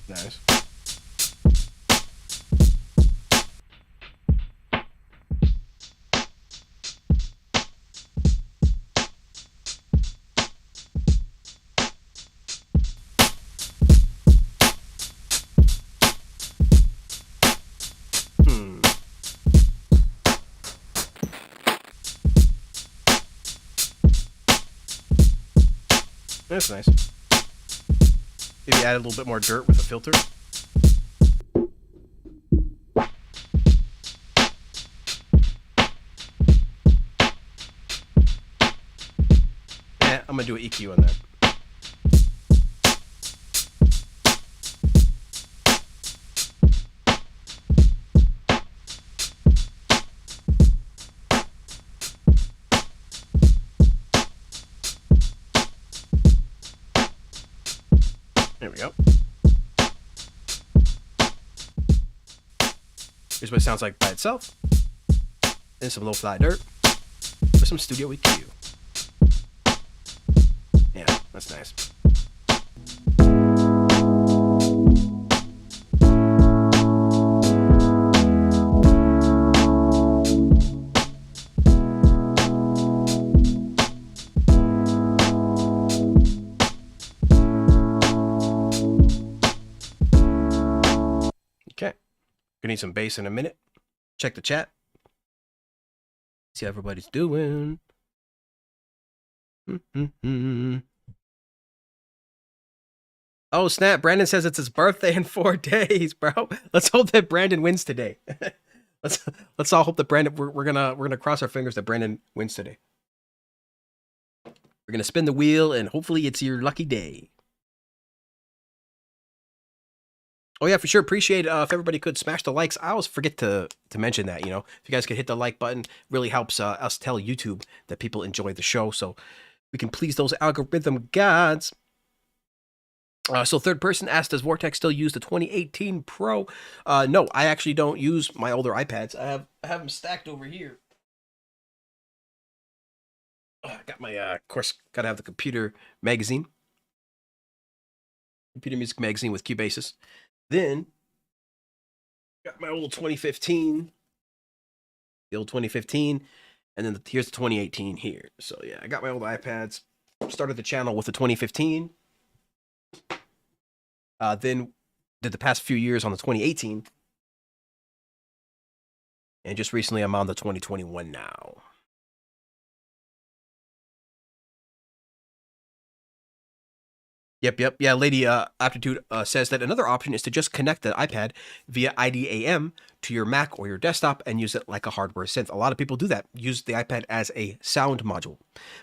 Nice. That's nice. Maybe add a little bit more dirt with a filter. Yeah, I'm gonna do an EQ on that. There we go. Here's what it sounds like by itself. Then some low-fly dirt with some studio EQ. Yeah, that's nice. Okay. Gonna need some bass in a minute. Check the chat. See how everybody's doing. Oh, snap. Brandon says it's his birthday in 4 days, bro. Let's hope that Brandon wins today. let's all hope that Brandon we're gonna cross our fingers that Brandon wins today. We're gonna spin the wheel and hopefully it's your lucky day. Oh yeah, for sure. Appreciate if everybody could smash the likes. I always forget to mention that, you know. If you guys could hit the like button, really helps us tell YouTube that people enjoy the show, so we can please those algorithm gods. So third person asked, does Vortex still use the 2018 Pro? No, I actually don't use my older iPads. I have them stacked over here. I got my, of course, gotta have the computer magazine. Computer music magazine with Cubasis. Then, got my old 2015. The old 2015. And then here's the 2018 here. So yeah, I got my old iPads. Started the channel with the 2015. Then did the past few years on the 2018. And just recently I'm on the 2021 now. Yep. Yeah, Lady Aptitude says that another option is to just connect the iPad via IDAM to your Mac or your desktop and use it like a hardware synth. A lot of people do that. Use the iPad as a sound module,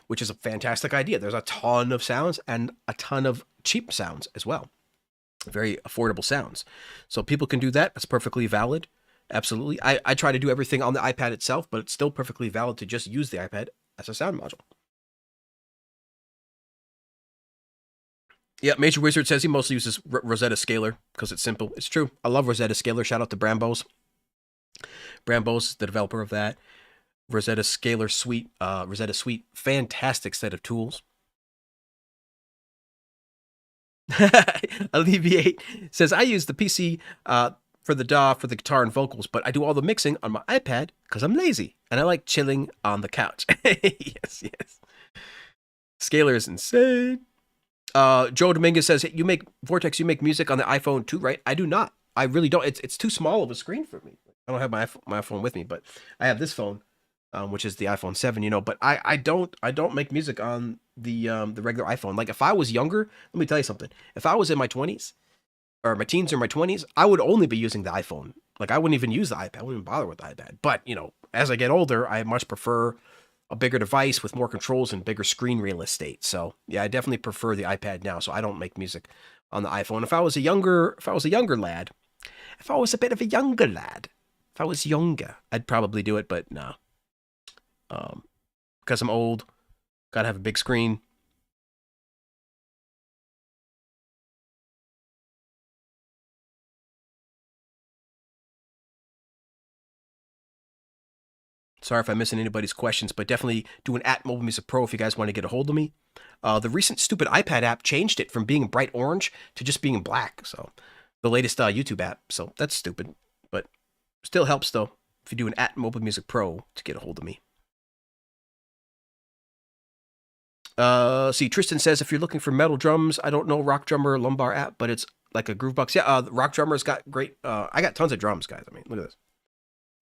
which is a fantastic idea. There's a ton of sounds and a ton of cheap sounds as well. Very affordable sounds. So people can do that. That's perfectly valid. Absolutely. I try to do everything on the iPad itself, but it's still perfectly valid to just use the iPad as a sound module. Yeah, Major Wizard says he mostly uses Rosetta Scaler because it's simple. It's true. I love Rosetta Scaler. Shout out to Brambos. Brambos is the developer of that. Rosetta Scaler Suite. Rosetta Suite. Fantastic set of tools. Alleviate says, I use the PC for the DAW, for the guitar and vocals, but I do all the mixing on my iPad because I'm lazy and I like chilling on the couch. Yes. Scaler is insane. Joe Dominguez says, you make Vortex, you make music on the iPhone too, right? I do not. I really don't. It's too small of a screen for me. I don't have my iPhone with me, but I have this phone, which is the iPhone 7, you know, but I don't make music on the regular iPhone. Like if I was younger, let me tell you something. If I was in my 20s or my teens or my 20s, I would only be using the iPhone. Like I wouldn't even use the iPad. I wouldn't even bother with the iPad. But, you know, as I get older, I much prefer a bigger device with more controls and bigger screen real estate. So yeah, I definitely prefer the iPad now. So I don't make music on the iPhone. If I was a younger lad, if I was a bit of a younger lad, if I was younger, I'd probably do it, but no. Because I'm old, gotta have a big screen. Sorry if I'm missing anybody's questions, but definitely do an @Mobile Music Pro if you guys want to get a hold of me. The recent stupid iPad app changed it from being bright orange to just being black. So the latest YouTube app. So that's stupid, but still helps though if you do an @Mobile Music Pro to get a hold of me. See, Tristan says, if you're looking for metal drums, I don't know Rock Drummer Lumbar app, but it's like a Groovebox. Yeah, Rock Drummer's got great. I got tons of drums, guys. I mean, look at this.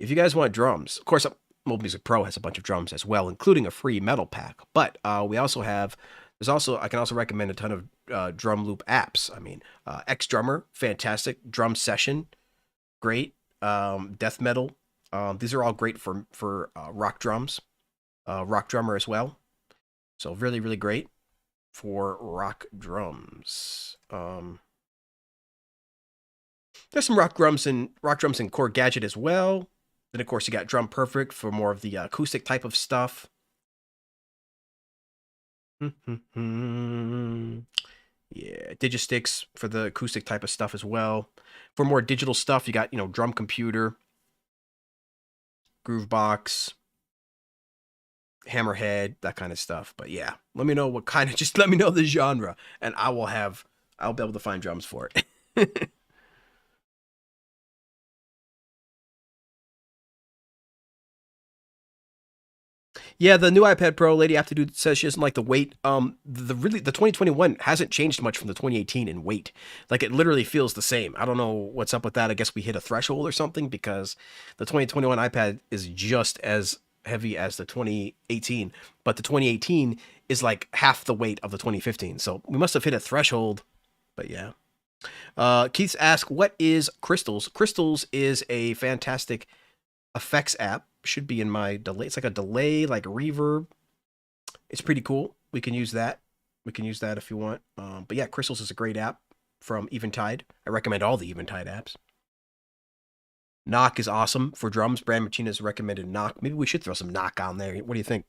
If you guys want drums, of course, Mobile Music Pro has a bunch of drums as well, including a free metal pack. But we also have There's also, I can also recommend a ton of drum loop apps. I mean, X Drummer, fantastic. Drum Session, great. Death Metal, these are all great for rock drums. Rock Drummer as well. So really, really great for rock drums. There's some rock drums in Core Gadget as well. Then of course you got Drum Perfect for more of the acoustic type of stuff. Yeah, Digisticks for the acoustic type of stuff as well. For more digital stuff, you got, Drum Computer, Groovebox, Hammerhead, that kind of stuff. But yeah, let me know what kind of, just let me know the genre, and I'll be able to find drums for it. Yeah, the new iPad Pro lady after dude says she doesn't like the weight. The 2021 hasn't changed much from the 2018 in weight. Like it literally feels the same. I don't know what's up with that. I guess we hit a threshold or something because the 2021 iPad is just as heavy as the 2018, but the 2018 is like half the weight of the 2015. So we must have hit a threshold. But yeah. Keith's asked, what is Crystals? Crystals is a fantastic effects app. Should be in my delay. It's like a delay, like a reverb. It's pretty cool. We can use that. We can use that if you want. But yeah, Crystals is a great app from Eventide. I recommend all the Eventide apps. Knock is awesome for drums. Brand Martinez recommended Knock. Maybe we should throw some Knock on there. What do you think?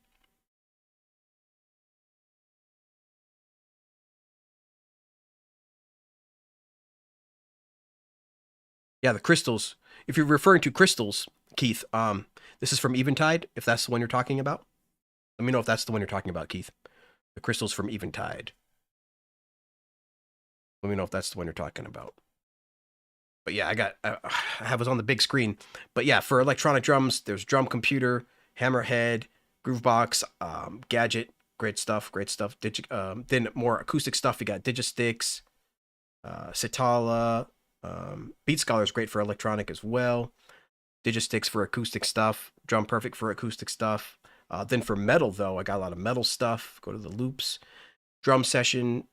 Yeah, the Crystals. If you're referring to Crystals, Keith, this is from Eventide, if that's the one you're talking about. Let me know if that's the one you're talking about, Keith. The Crystals from Eventide. Let me know if that's the one you're talking about. But yeah, I have it on the big screen. But yeah, for electronic drums, there's Drum Computer, Hammerhead, Groovebox, Gadget, great stuff, great stuff. Then more acoustic stuff, you got Digisticks, Sitala, Beat Scholar is great for electronic as well. Digisticks for acoustic stuff, Drum Perfect for acoustic stuff. Then for metal, though, I got a lot of metal stuff. Go to the loops. Drum Session,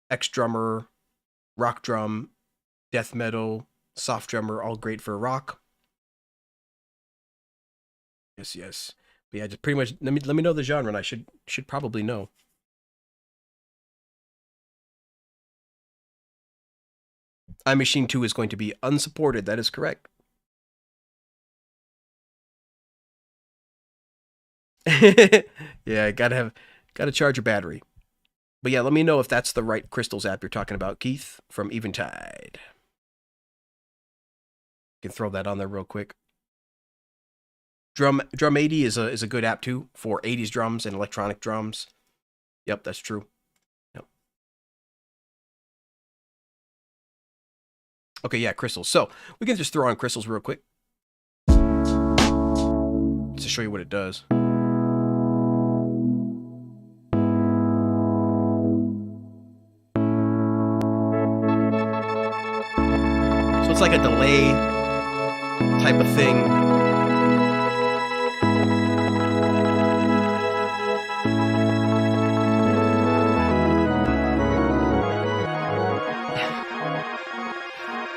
X Drummer, Rock Drum, Death Metal, Soft Drummer, all great for rock. Yes, yes. But yeah, just pretty much let me know the genre, and I should probably know. iMachine 2 is going to be unsupported. That is correct. Yeah, gotta charge your battery. But yeah, let me know if that's the right Crystals app you're talking about, Keith, from Eventide. Can throw that on there real quick. Drum 80 is a good app too for 80s drums and electronic drums. Yep, that's true. Yep. Okay, yeah, Crystals. So we can just throw on Crystals real quick to show you what it does. So it's like a delay type of thing.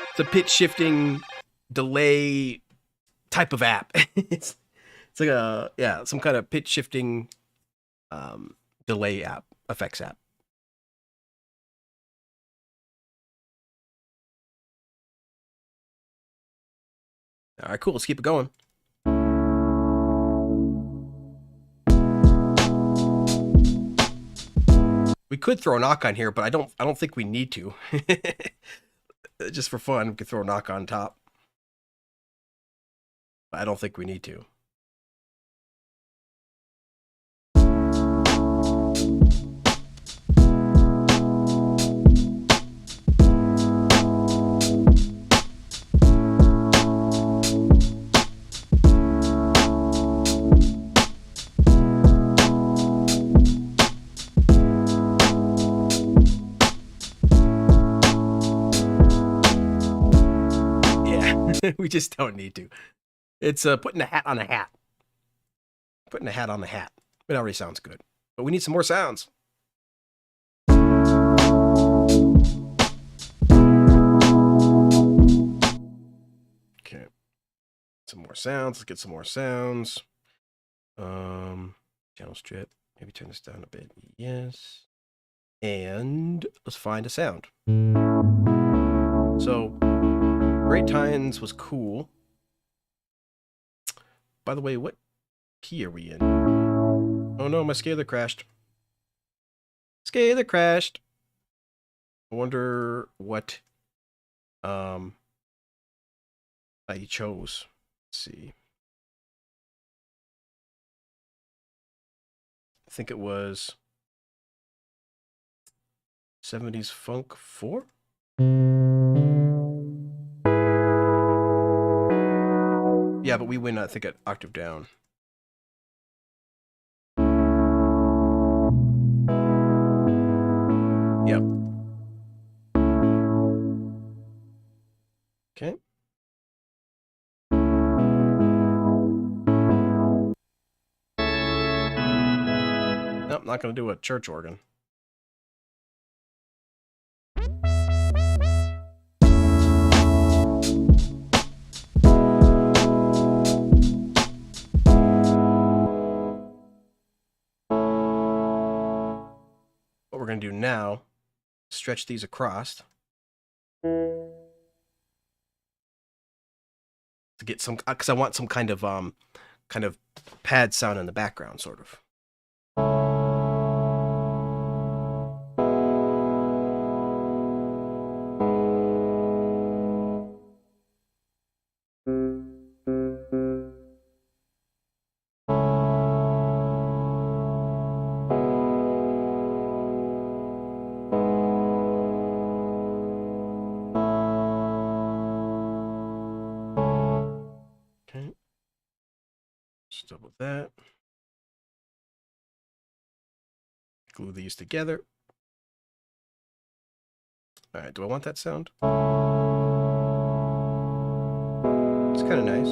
It's a pitch shifting delay type of app. it's like some kind of pitch shifting delay app, effects app. All right, cool. Let's keep it going. We could throw a knock on here, but I don't think we need to. Just for fun, we could throw a knock on top. But I don't think we need to. We just don't need to. It's putting a hat on a hat. Putting a hat on the hat. It already sounds good. But we need some more sounds. Some more sounds. Let's get some more sounds. Channel strip. Maybe turn this down a bit. Yes. And let's find a sound. So, Great Tines was cool. By the way, what key are we in? Oh no, my scaler crashed. Scaler crashed. I wonder what I chose. Let's see. I think it was 70s Funk 4? Yeah, but we went, I think, an octave down. Yep. Okay. Nope, not going to do a church organ. What we're going to do now, stretch these across to get some, because I want some kind of pad sound in the background, sort of. Okay. Just double that. Glue these together. All right, do I want that sound? It's kind of nice.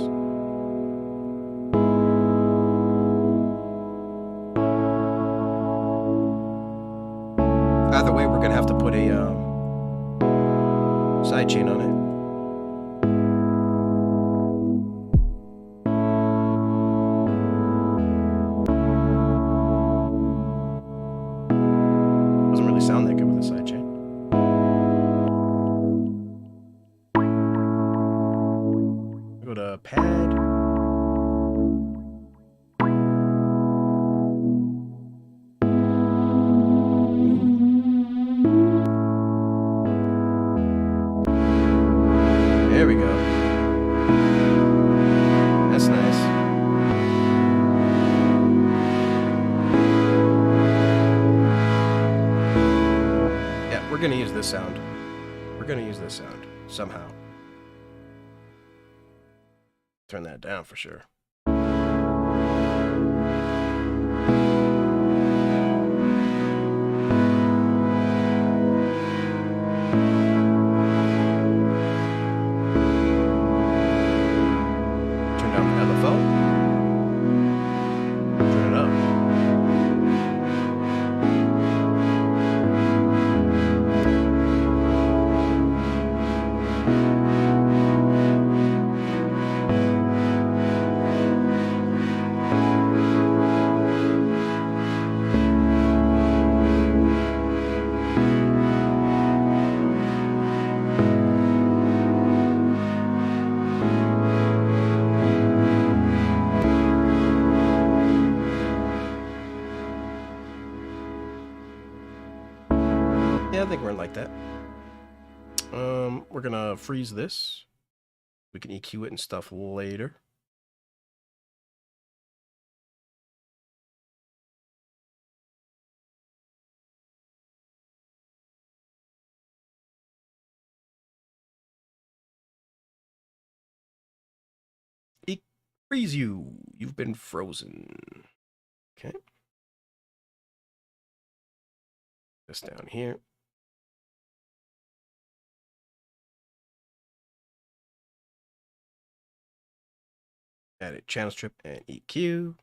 Either way, we're gonna have to put a sidechain on it. Doesn't really sound that good with a sidechain. Go to pad. There we go. That's nice. Yeah, we're gonna use this sound. We're gonna use this sound somehow. Turn that down for sure. Turn down the LFO. Turn it up. Yeah, I think we're in like that. We're gonna freeze this. We can EQ it and stuff later. Freeze you. You've been frozen. Okay. This down here. Add a channel strip and EQ.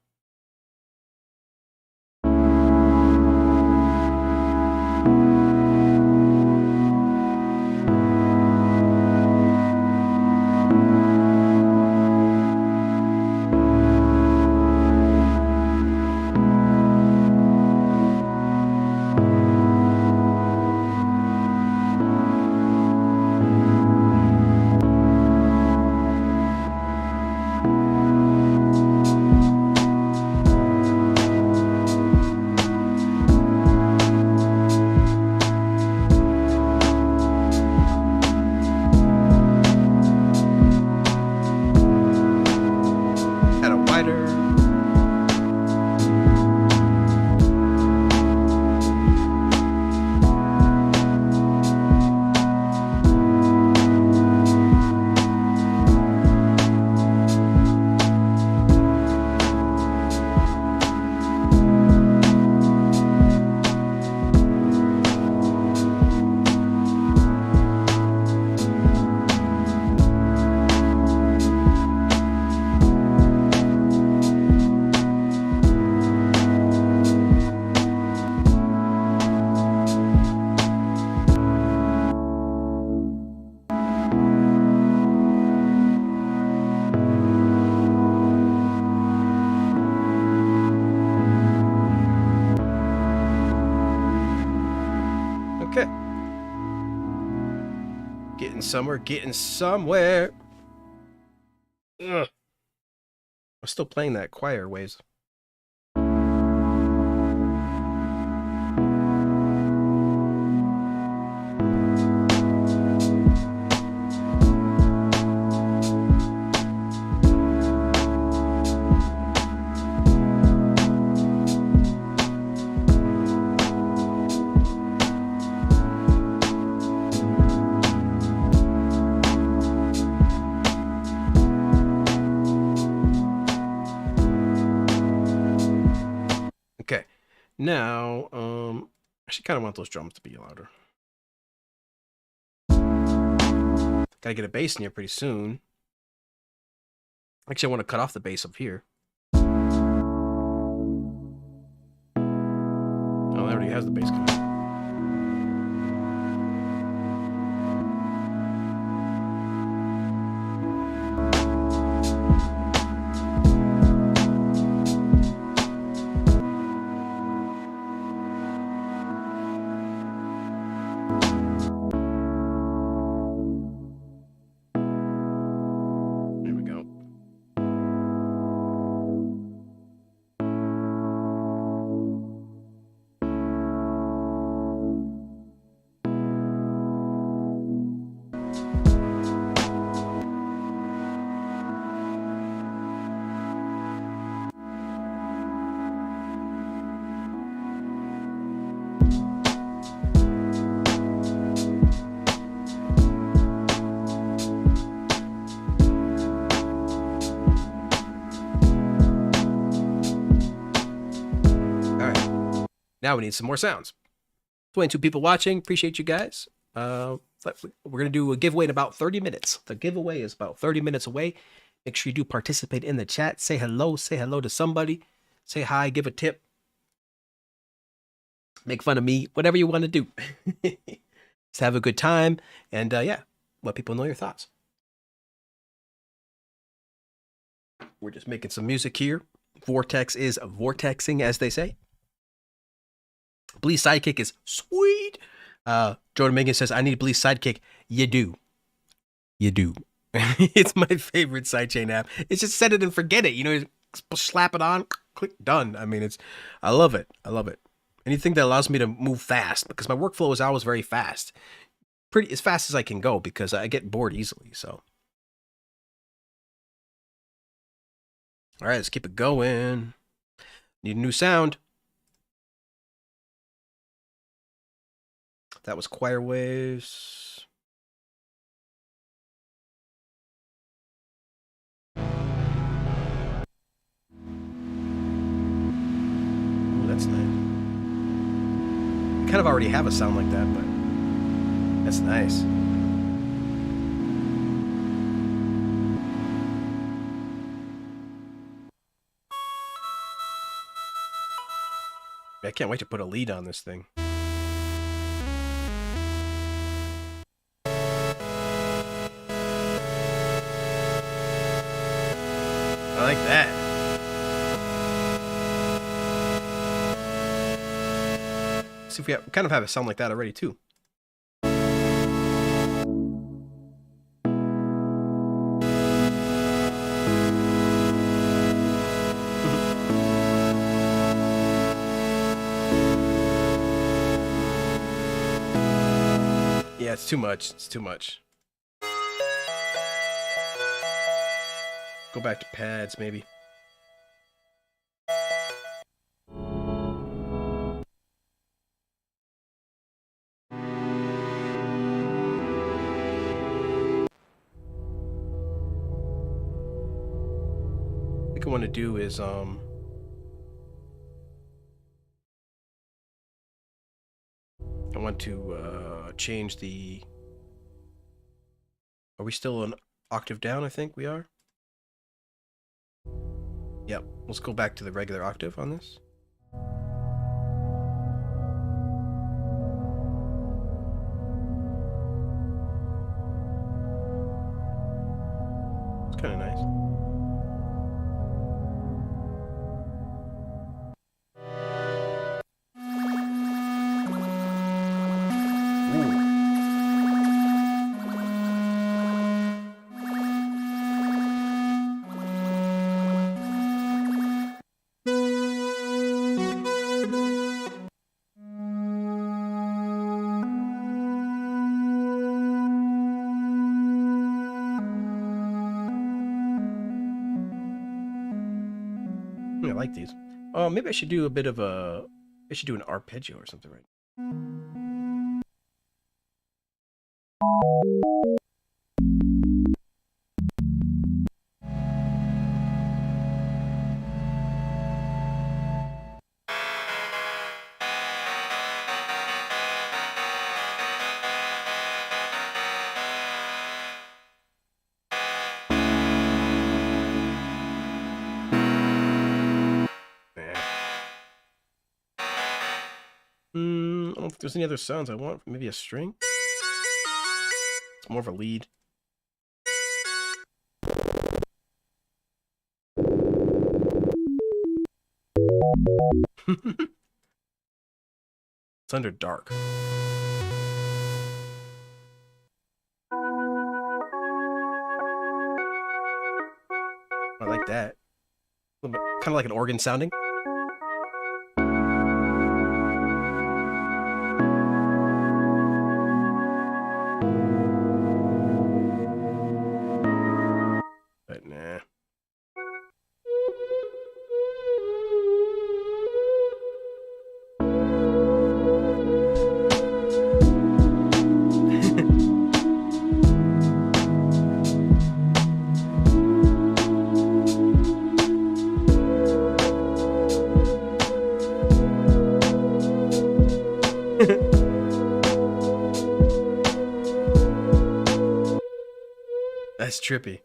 somewhere, getting somewhere. Ugh. I'm still playing that choir waves. Okay, now, I actually kind of want those drums to be louder. Gotta get a bass in here pretty soon. Actually, I want to cut off the bass up here. Oh, that already has the bass coming. Now we need some more sounds. 22 people watching. Appreciate you guys. We're going to do a giveaway in about 30 minutes. The giveaway is about 30 minutes away. Make sure you do participate in the chat. Say hello to somebody. Say hi, give a tip. Make fun of me, whatever you want to do. Just have a good time. And yeah, let people know your thoughts. We're just making some music here. Vortex is vortexing, as they say. Blee's sidekick is sweet. Jordan Megan says, I need a Blee's sidekick. You do. You do. It's my favorite sidechain app. It's just set it and forget it. You know, slap it on, click, done. I mean, I love it. I love it. Anything that allows me to move fast, because my workflow is always very fast. Pretty as fast as I can go, because I get bored easily, so. All right, let's keep it going. Need a new sound. That was choir waves. Ooh, that's nice. I kind of already have a sound like that, but that's nice. I can't wait to put a lead on this thing. I like that. See if we kind of have a sound like that already too. Yeah, it's too much. It's too much. Go back to pads, maybe. I think I want to do is I want to change the. Are we still an octave down? I think we are. Yep, let's go back to the regular octave on this. It's kind of nice. Ooh. I like these. Oh, maybe I should do a bit of a. I should do an arpeggio or something, right? I don't think there's any other sounds I want. Maybe a string? It's more of a lead. It's under dark. I like that. A little bit, kind of like an organ sounding. But nah. That's trippy.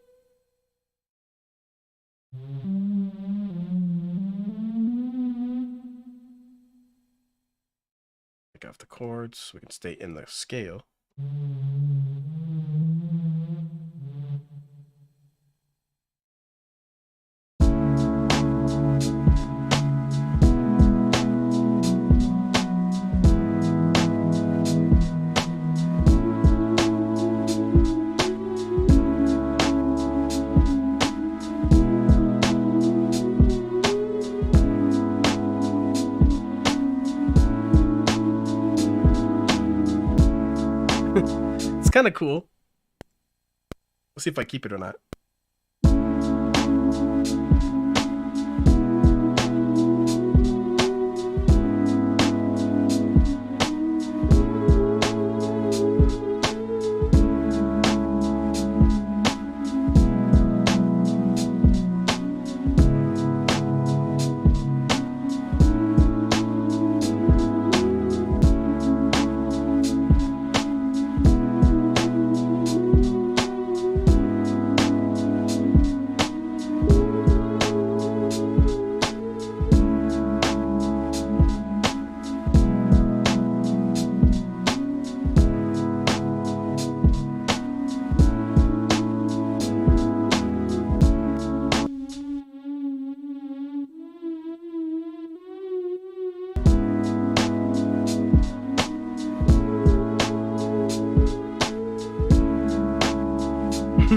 Take off the chords so we can stay in the scale. It's kind of cool. Let's see if I keep it or not.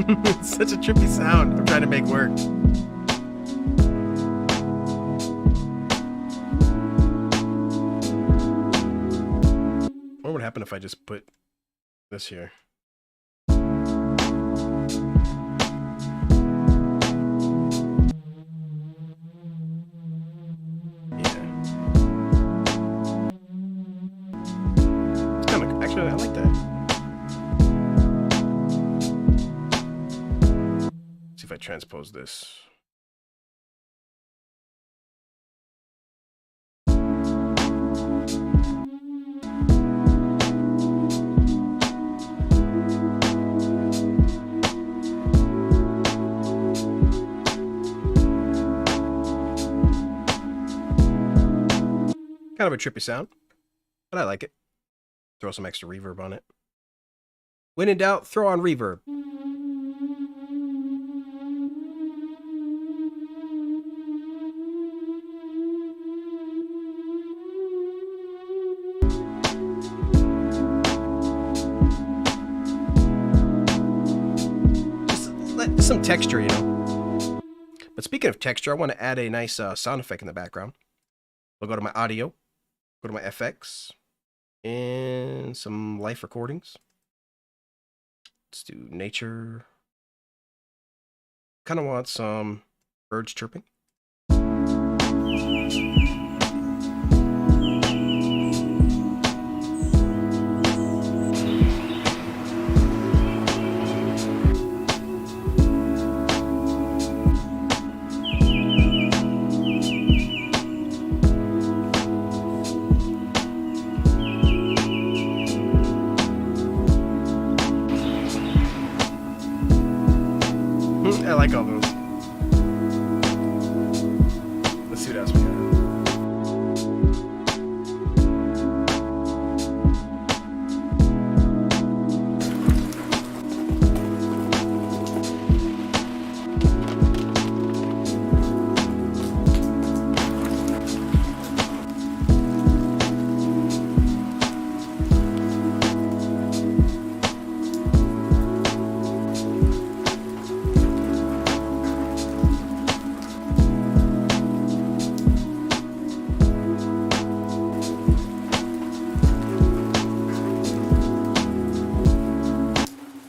It's such a trippy sound. I'm trying to make work. What would happen if I just put this here? Actually, I like that. Let's see if I transpose this. Kind of a trippy sound, but I like it. Throw some extra reverb on it. When in doubt, throw on reverb. Just some texture, you know. But speaking of texture, I want to add a nice sound effect in the background. I'll go to my audio, go to my FX, and some live recordings. Let's do nature. Kind of want some birds chirping. I like all those. Let's see what else we got.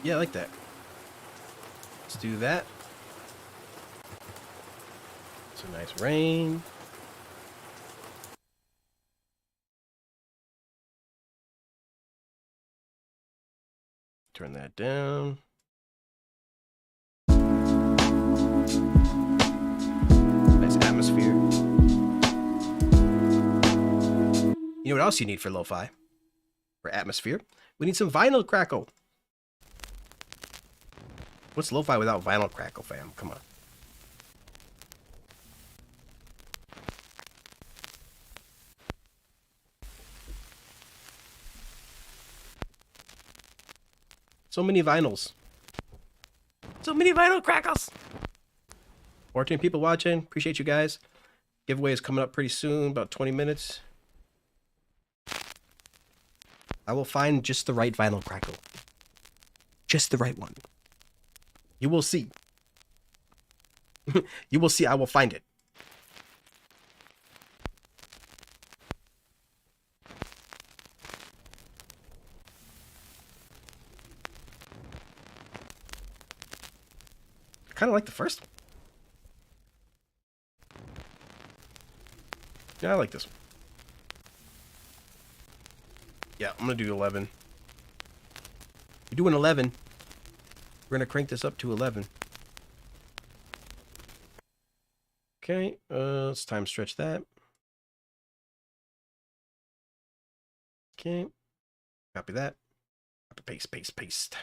Yeah, I like that. Let's do that. It's a nice rain. Turn that down. Nice atmosphere. You know what else you need for lo-fi? For atmosphere? We need some vinyl crackle. What's lo-fi without vinyl crackle, fam? Come on. So many vinyls. So many vinyl crackles. 14 people watching. Appreciate you guys. Giveaway is coming up pretty soon, about 20 minutes. I will find just the right vinyl crackle. Just the right one. You will see. You will see. I will find it. I kind of like the first one. Yeah, I like this one. Yeah, I'm going to do 11. We're doing 11. We're going to crank this up to 11. Okay, let's time stretch that. Okay, copy that. Copy, paste, paste, paste.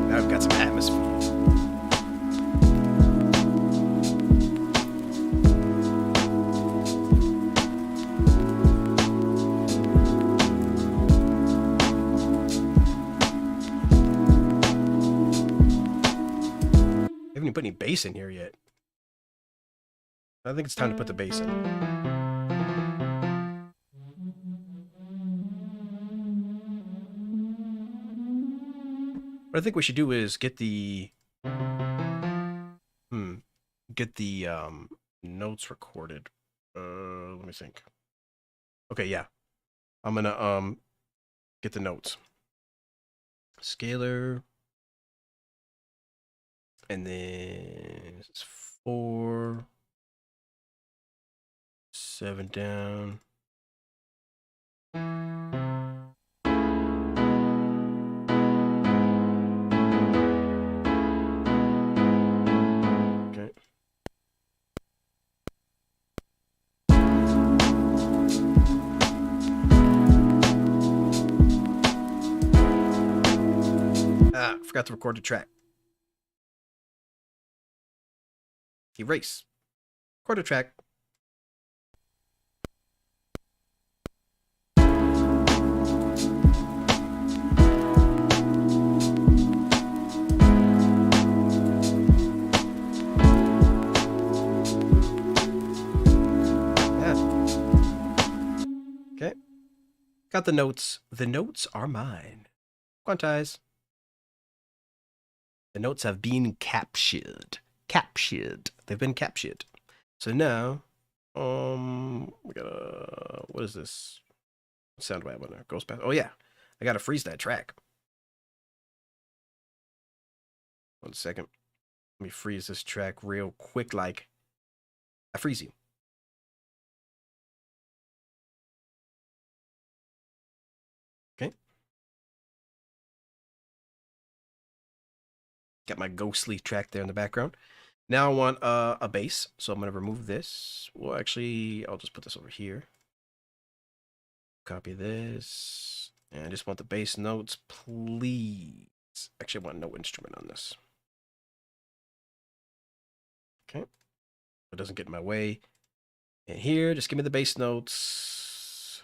Now we've got some atmosphere. I haven't even put any bass in here yet. I think it's time to put the bass in. What I think we should do is get the notes recorded. Let me think. Okay, yeah. I'm gonna get the notes. Scalar. And then it's 4, 7 down. Okay. Ah, forgot to record the track. Erase. Record a track. Yeah. Okay. Got the notes. The notes are mine. Quantize. The notes have been captured. Captured. They've been captured. So now, we gotta, what is this? What sound do I have on there? Ghost Path. Oh yeah, I gotta freeze that track. 1 second. Let me freeze this track real quick, like. I freeze you. Okay. Got my ghostly track there in the background. Now I want a bass, so I'm going to remove this. Well, actually, I'll just put this over here. Copy this. And I just want the bass notes, please. Actually, I want no instrument on this. Okay. It doesn't get in my way. And here, just give me the bass notes.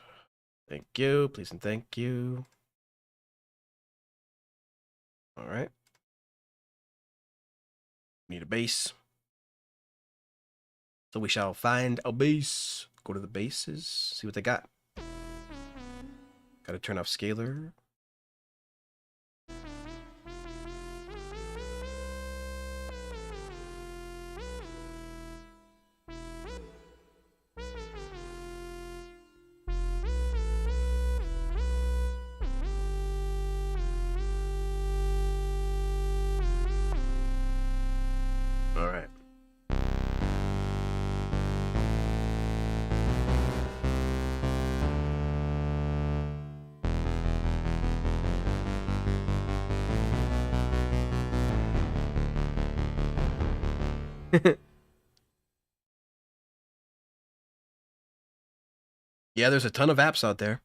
Thank you. Please and thank you. All right. Need a bass. So we shall find a bass. Go to the basses. See what they got. Gotta turn off scalar. All right. Yeah, there's a ton of apps out there.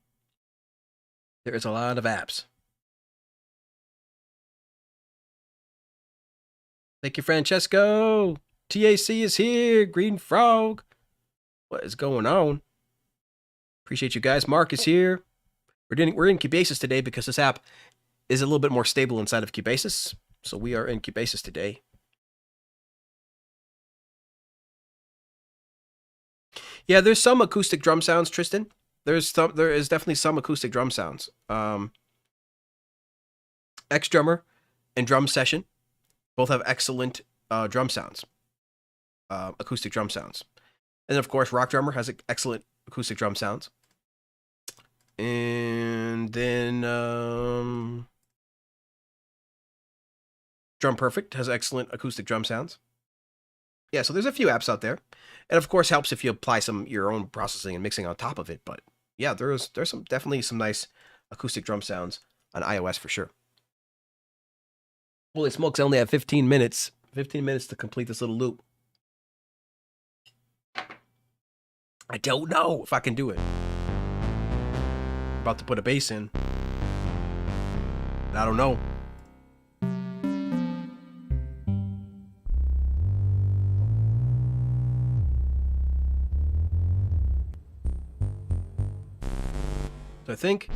There is a lot of apps. Thank you, Francesco. TAC is here. Green Frog. What is going on? Appreciate you guys. Mark is here. We're in Cubasis today because this app is a little bit more stable inside of Cubasis. So we are in Cubasis today. Yeah, there's some acoustic drum sounds, Tristan. There is definitely some acoustic drum sounds. X Drummer and Drum Session both have excellent drum sounds, acoustic drum sounds. And then, of course, Rock Drummer has excellent acoustic drum sounds. And then Drum Perfect has excellent acoustic drum sounds. Yeah, so there's a few apps out there. And of course, helps if you apply your own processing and mixing on top of it. But yeah, there's definitely some nice acoustic drum sounds on iOS for sure. Holy smokes, I only have 15 minutes. 15 minutes to complete this little loop. I don't know if I can do it. About to put a bass in. I don't know. So I think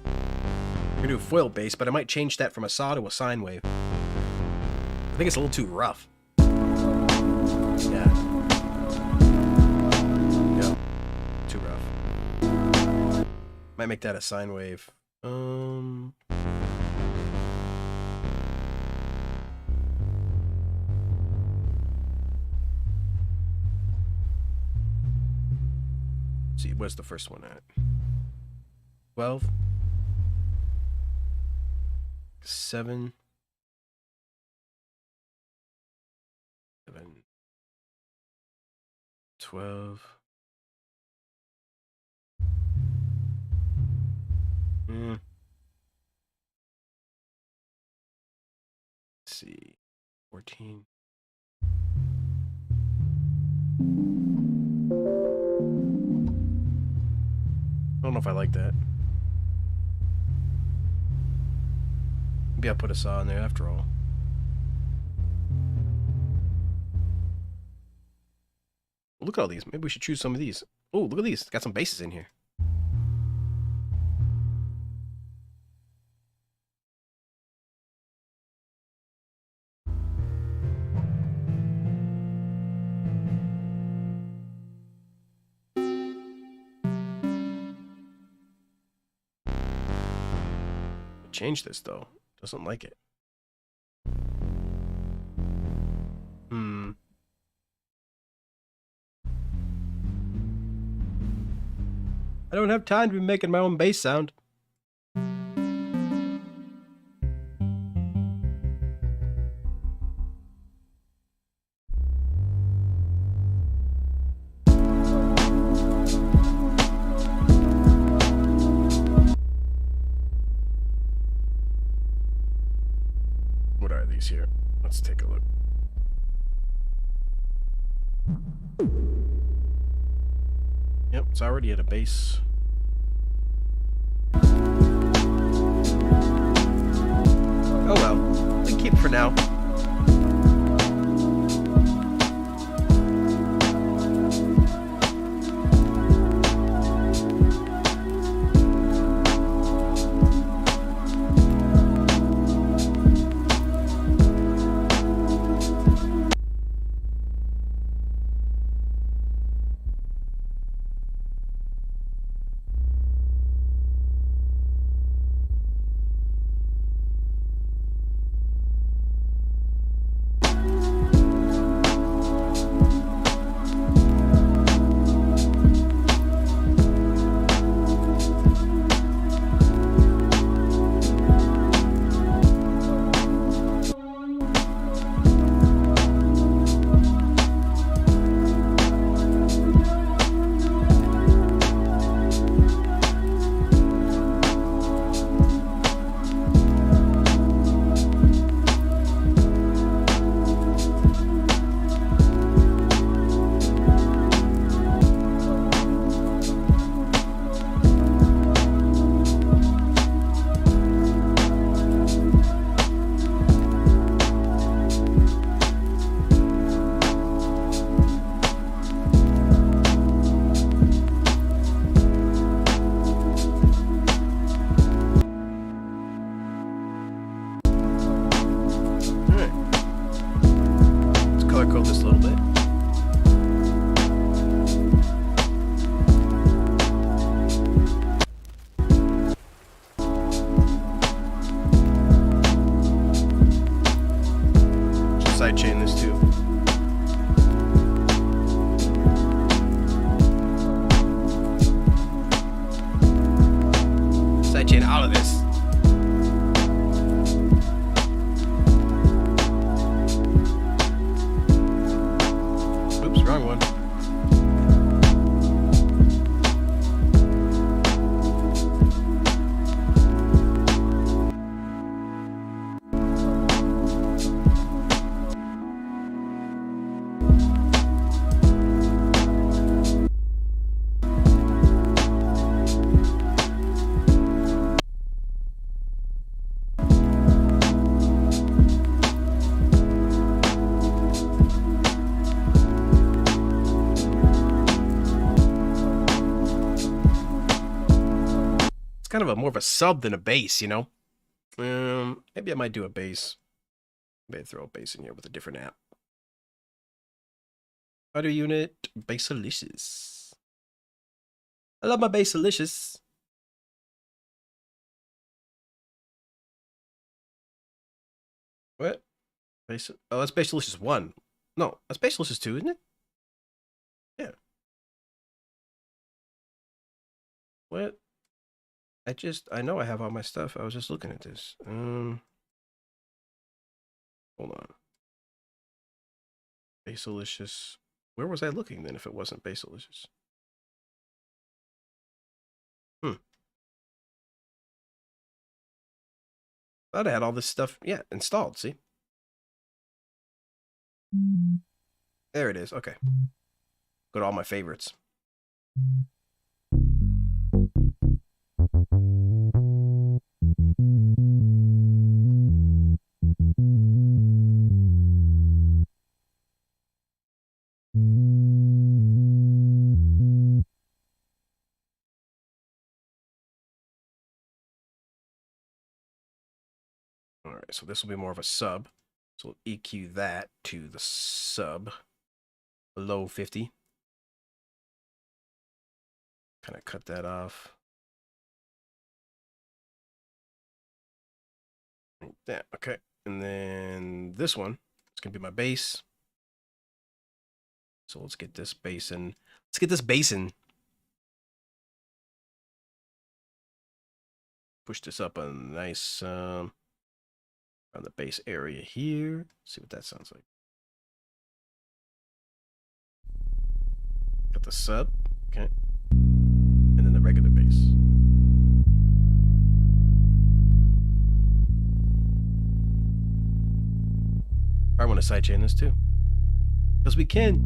I'm gonna do a foil bass, but I might change that from a saw to a sine wave. I think it's a little too rough. Yeah. Yeah. Too rough. Might make that a sine wave. Let's see, where's the first one at? 12. 7. 7. 12. Let's see. 14. I don't know if I like that. Maybe I'll put a saw in there after all. Look at all these. Maybe we should choose some of these. Oh, look at these. Got some basses in here. Change this though. Doesn't like it. I don't have time to be making my own bass sound. What are these here? Let's take a look. Yep, it's already at a bass. Oh well, we can keep it for now. This a little bit. Just sidechain this too. Sidechain all of this. Wrong one. Kind of more of a sub than a bass, you know. Maybe I might do a bass. Maybe throw a bass in here with a different app. Audio unit, Bassalicious. I love my Bassalicious. What? Oh, that's Bassalicious 1. No, that's Bassalicious 2, isn't it? Yeah. What? I know I have all my stuff. I was just looking at this. Hold on. Bassalicious. Where was I looking then if it wasn't Bassalicious? Thought I had all this stuff, yeah, installed, see? There it is, okay. Go to all my favorites. All right, so this will be more of a sub. So we'll EQ that to the sub below 50. Kind of cut that off. Like that, okay. And then this one, it's gonna be my bass. So let's get this bass in. Let's get this bass in. Push this up a nice on the bass area here. See what that sounds like. Got the sub, okay. And then the regular bass. I want to sidechain this too. Because we can.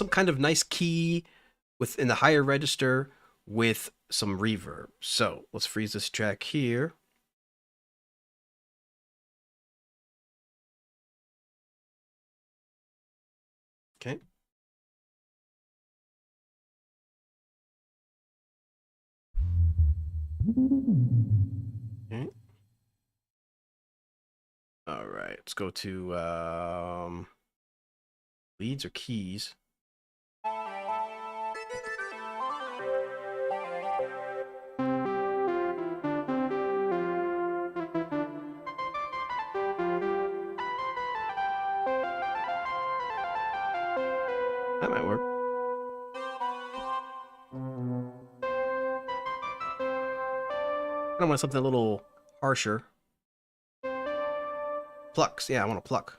some kind of nice key in the higher register with some reverb. So let's freeze this track here. Okay. Okay. All right, let's go to leads or keys. That might work. I want something a little harsher. Plucks. Yeah, I want to pluck.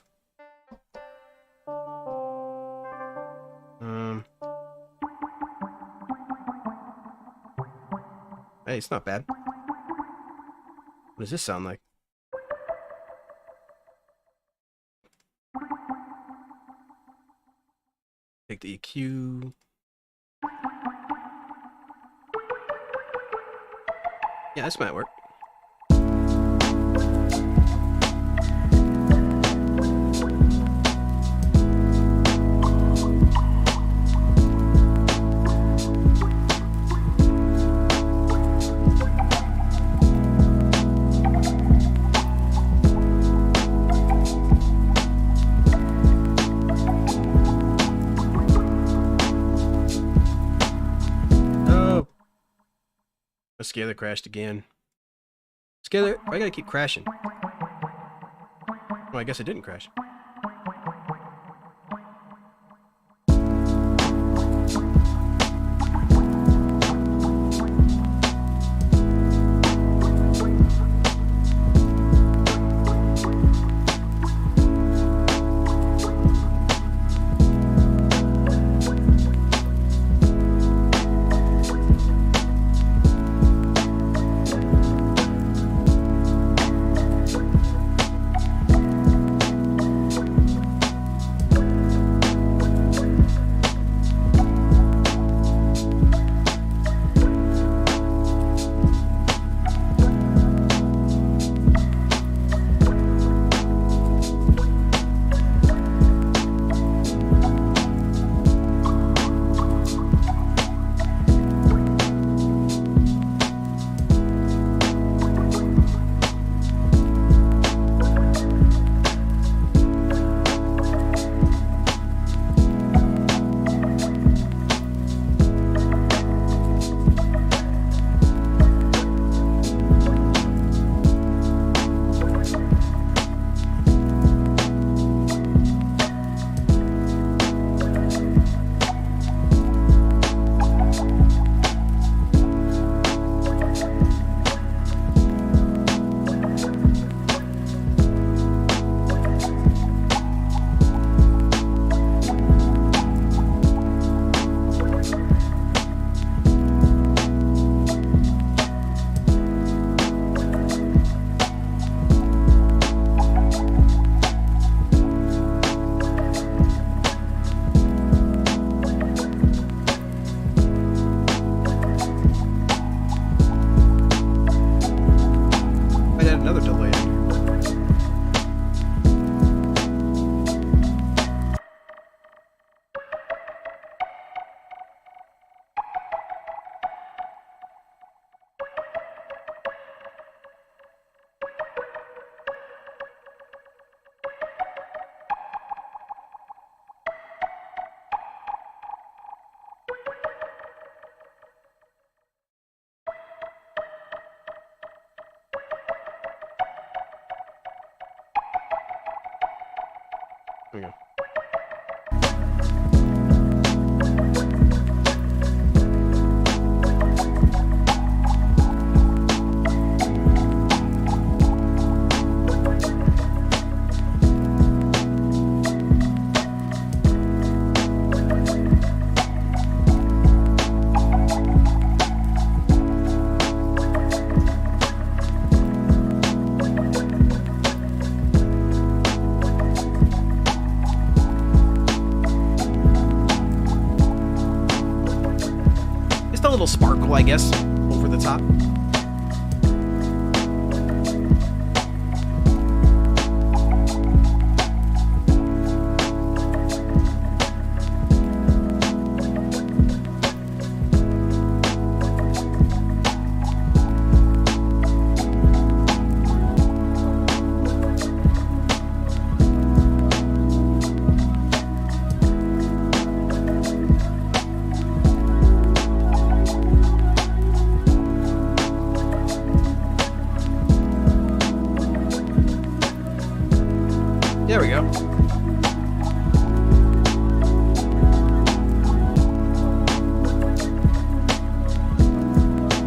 Hey, it's not bad. What does this sound like? Take the EQ. Yeah, this might work. Scaler crashed again. Scaler, I gotta keep crashing. Oh, I guess it didn't crash. There we go. treble, I guess, over the top. There we go.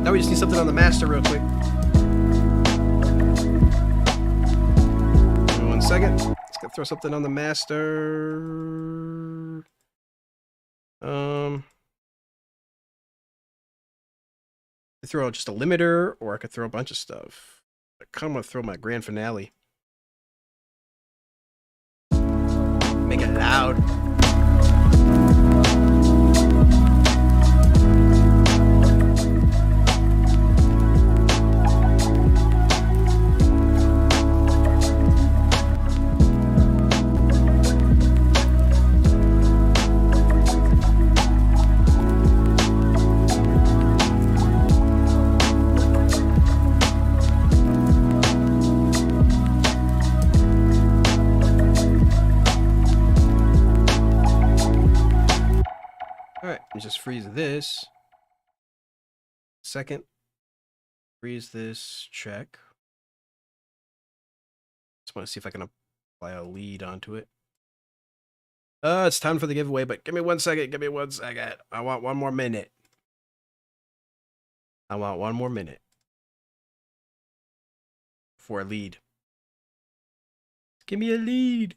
Now we just need something on the master real quick. Give me 1 second. Let's go throw something on the master. I could throw just a limiter, or I could throw a bunch of stuff. I kind of want to throw my grand finale. Make it loud. Alright, just freeze this. Second. Freeze this, check. Just want to see if I can apply a lead onto it. It's time for the giveaway, but give me 1 second, give me 1 second. I want 1 more minute. I want 1 more minute. For a lead. Give me a lead.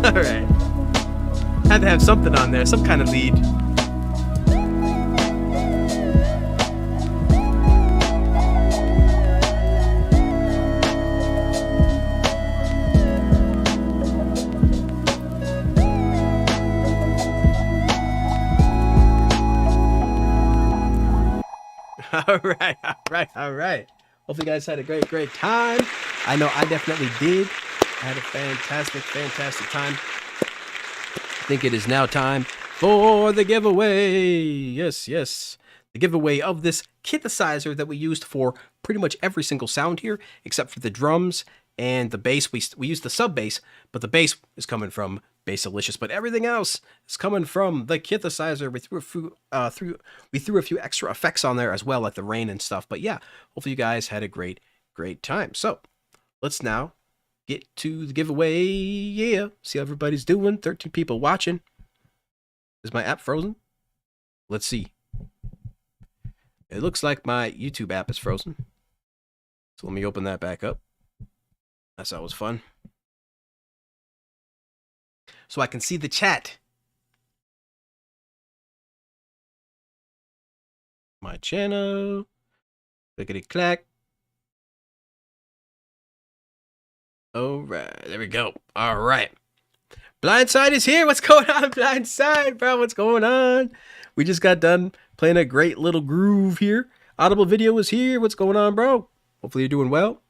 All right. Had to have something on there, some kind of lead. All right. Hopefully you guys had a great time. I know I definitely did. I had a fantastic time. I think it is now time for the giveaway. Yes. The giveaway of this Kitthecizer that we used for pretty much every single sound here, except for the drums and the bass. We used the sub bass, but the bass is coming from Bassalicious, but everything else is coming from the Qithesizer. We threw a few extra effects on there as well, like the rain and stuff. But yeah, hopefully you guys had a great time. So let's now get to the giveaway. Yeah, see how everybody's doing. 13 people watching. Is my app frozen? Let's see. It looks like my YouTube app is frozen. So let me open that back up. That's always fun. So I can see the chat. My channel. Clickety clack. All right, there we go. All right. Blindside is here. What's going on, Blindside, bro? What's going on? We just got done playing a great little groove here. Audible Video is here. What's going on, bro? Hopefully you're doing well.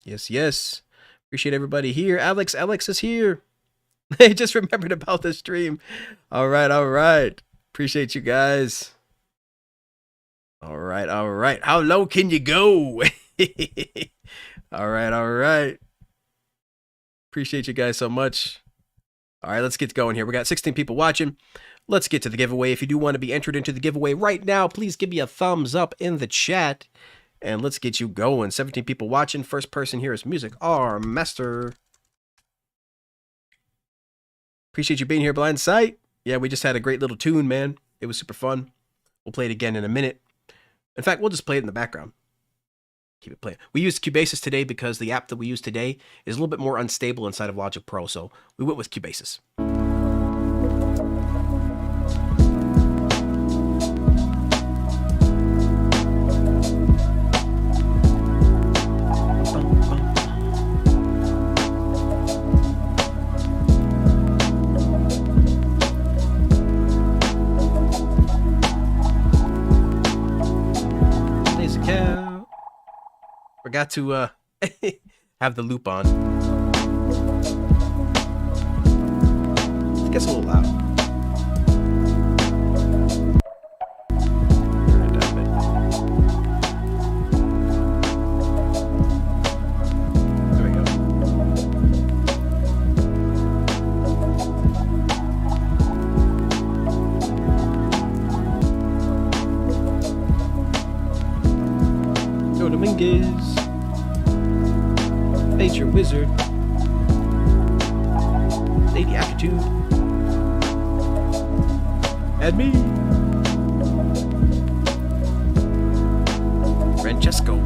Yes. Appreciate everybody here. Alex is here. I just remembered about the stream. All right. Appreciate you guys. All right. How low can you go? All right. Appreciate you guys so much. All right, let's get going here. We got 16 people watching. Let's get to the giveaway. If you do want to be entered into the giveaway right now, please give me a thumbs up in the chat. And let's get you going. 17 people watching. First person here is Music R Master. Appreciate you being here, Blind Sight. Yeah, we just had a great little tune, man. It was super fun. We'll play it again in a minute. In fact, we'll just play it in the background. Keep it playing. We used Cubasis today because the app that we use today is a little bit more unstable inside of Logic Pro, so we went with Cubasis. Forgot to have the loop on. It gets a little loud. Turn it down a bit. There we go. Joe Dominguez. Nature Wizard, Lady Attitude, and me, Francesco,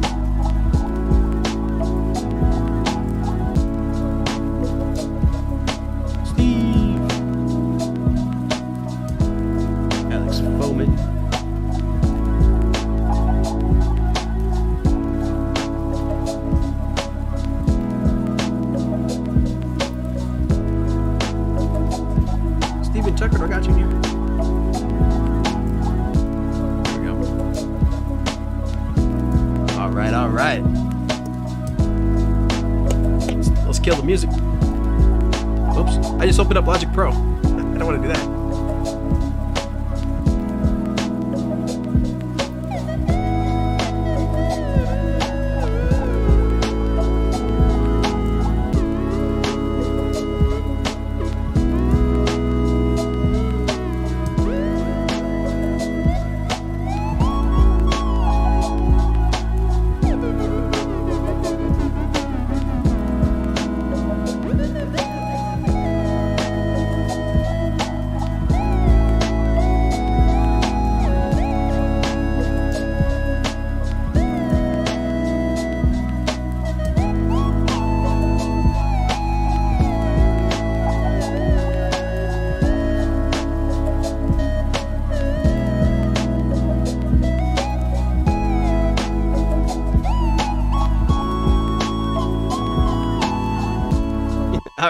Steve, Alex Bowman, Tucker, I got you here. There we go. All right. Let's kill the music. Oops, I just opened up Logic Pro. I don't want to do that.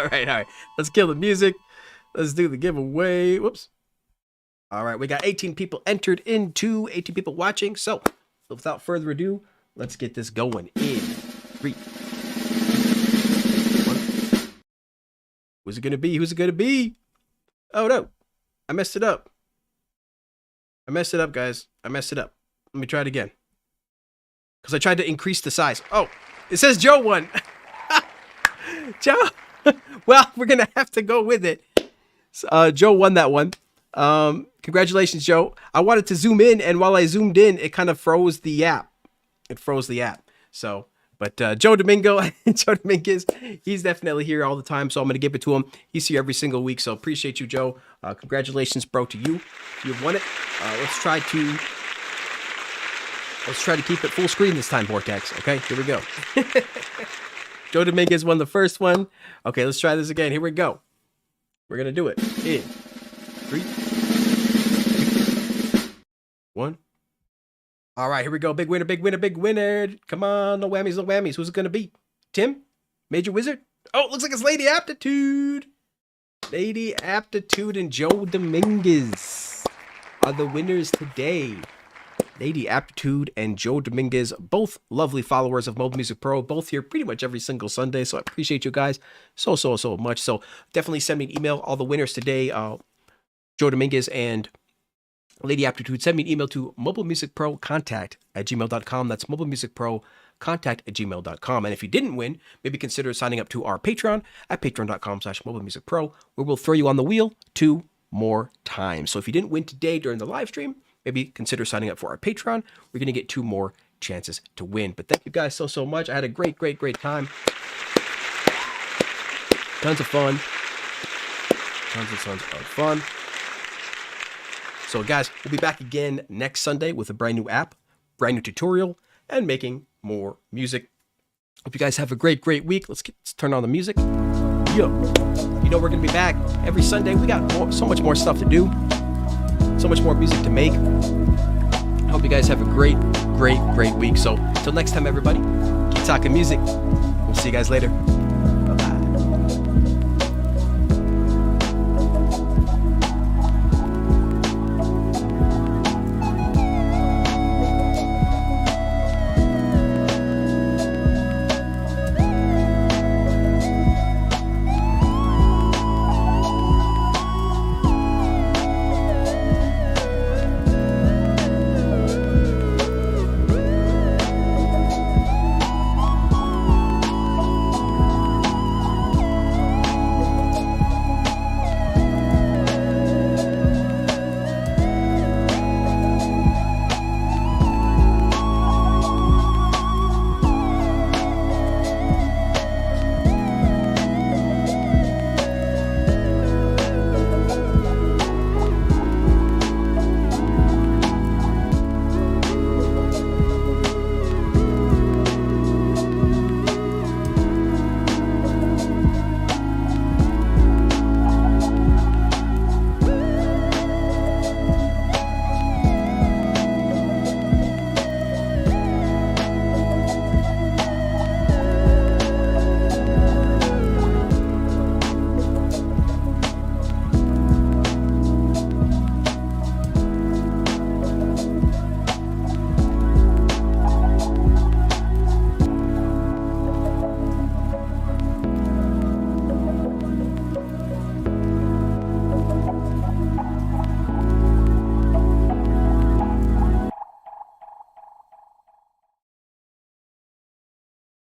All right. Let's kill the music. Let's do the giveaway. Whoops. All right, we got 18 people entered into, 18 people watching. So, without further ado, let's get this going in 3, 2, 1. Who's it gonna be? Who's it gonna be? Oh no, I messed it up. I messed it up, guys. I messed it up. Let me try it again. Because I tried to increase the size. Oh, it says Joe won. Joe. Well, we're gonna have to go with it. Joe won that one. Congratulations, Joe. I wanted to zoom in, and while I zoomed in, it kind of froze the app. It froze the app. So, but Joe Dominguez, he's definitely here all the time. So I'm gonna give it to him. He's here every single week. So appreciate you, Joe. Congratulations, bro, to you. You've won it. Let's try to keep it full screen this time, Vortex. Okay, here we go. Joe Dominguez won the first one. Okay, let's try this again. Here we go. We're gonna do it in 3, 2, 1. All right, here we go. Big winner, big winner, big winner. Come on, no whammies, no whammies. Who's it gonna be? Tim? Major Wizard? Oh, it looks like it's Lady Aptitude. Lady Aptitude and Joe Dominguez are the winners today. Lady Aptitude and Joe Dominguez, both lovely followers of Mobile Music Pro, both here pretty much every single Sunday. So I appreciate you guys so much. So definitely send me an email. All the winners today, Joe Dominguez and Lady Aptitude, send me an email to mobilemusicprocontact@gmail.com. That's mobilemusicprocontact@gmail.com. And if you didn't win, maybe consider signing up to our Patreon at patreon.com/mobilemusicpro, where we'll throw you on the wheel 2 more times. So if you didn't win today during the live stream, maybe consider signing up for our Patreon. We're going to get 2 more chances to win. But thank you guys so much. I had a great time. Tons of fun. Tons of fun. So guys, we'll be back again next Sunday with a brand new app, brand new tutorial, and making more music. Hope you guys have a great week. Let's turn on the music. Yo, you know we're going to be back every Sunday. We got so much more stuff to do. So much more music to make. I hope you guys have a great week. So until next time, everybody, keep talking music. We'll see you guys later.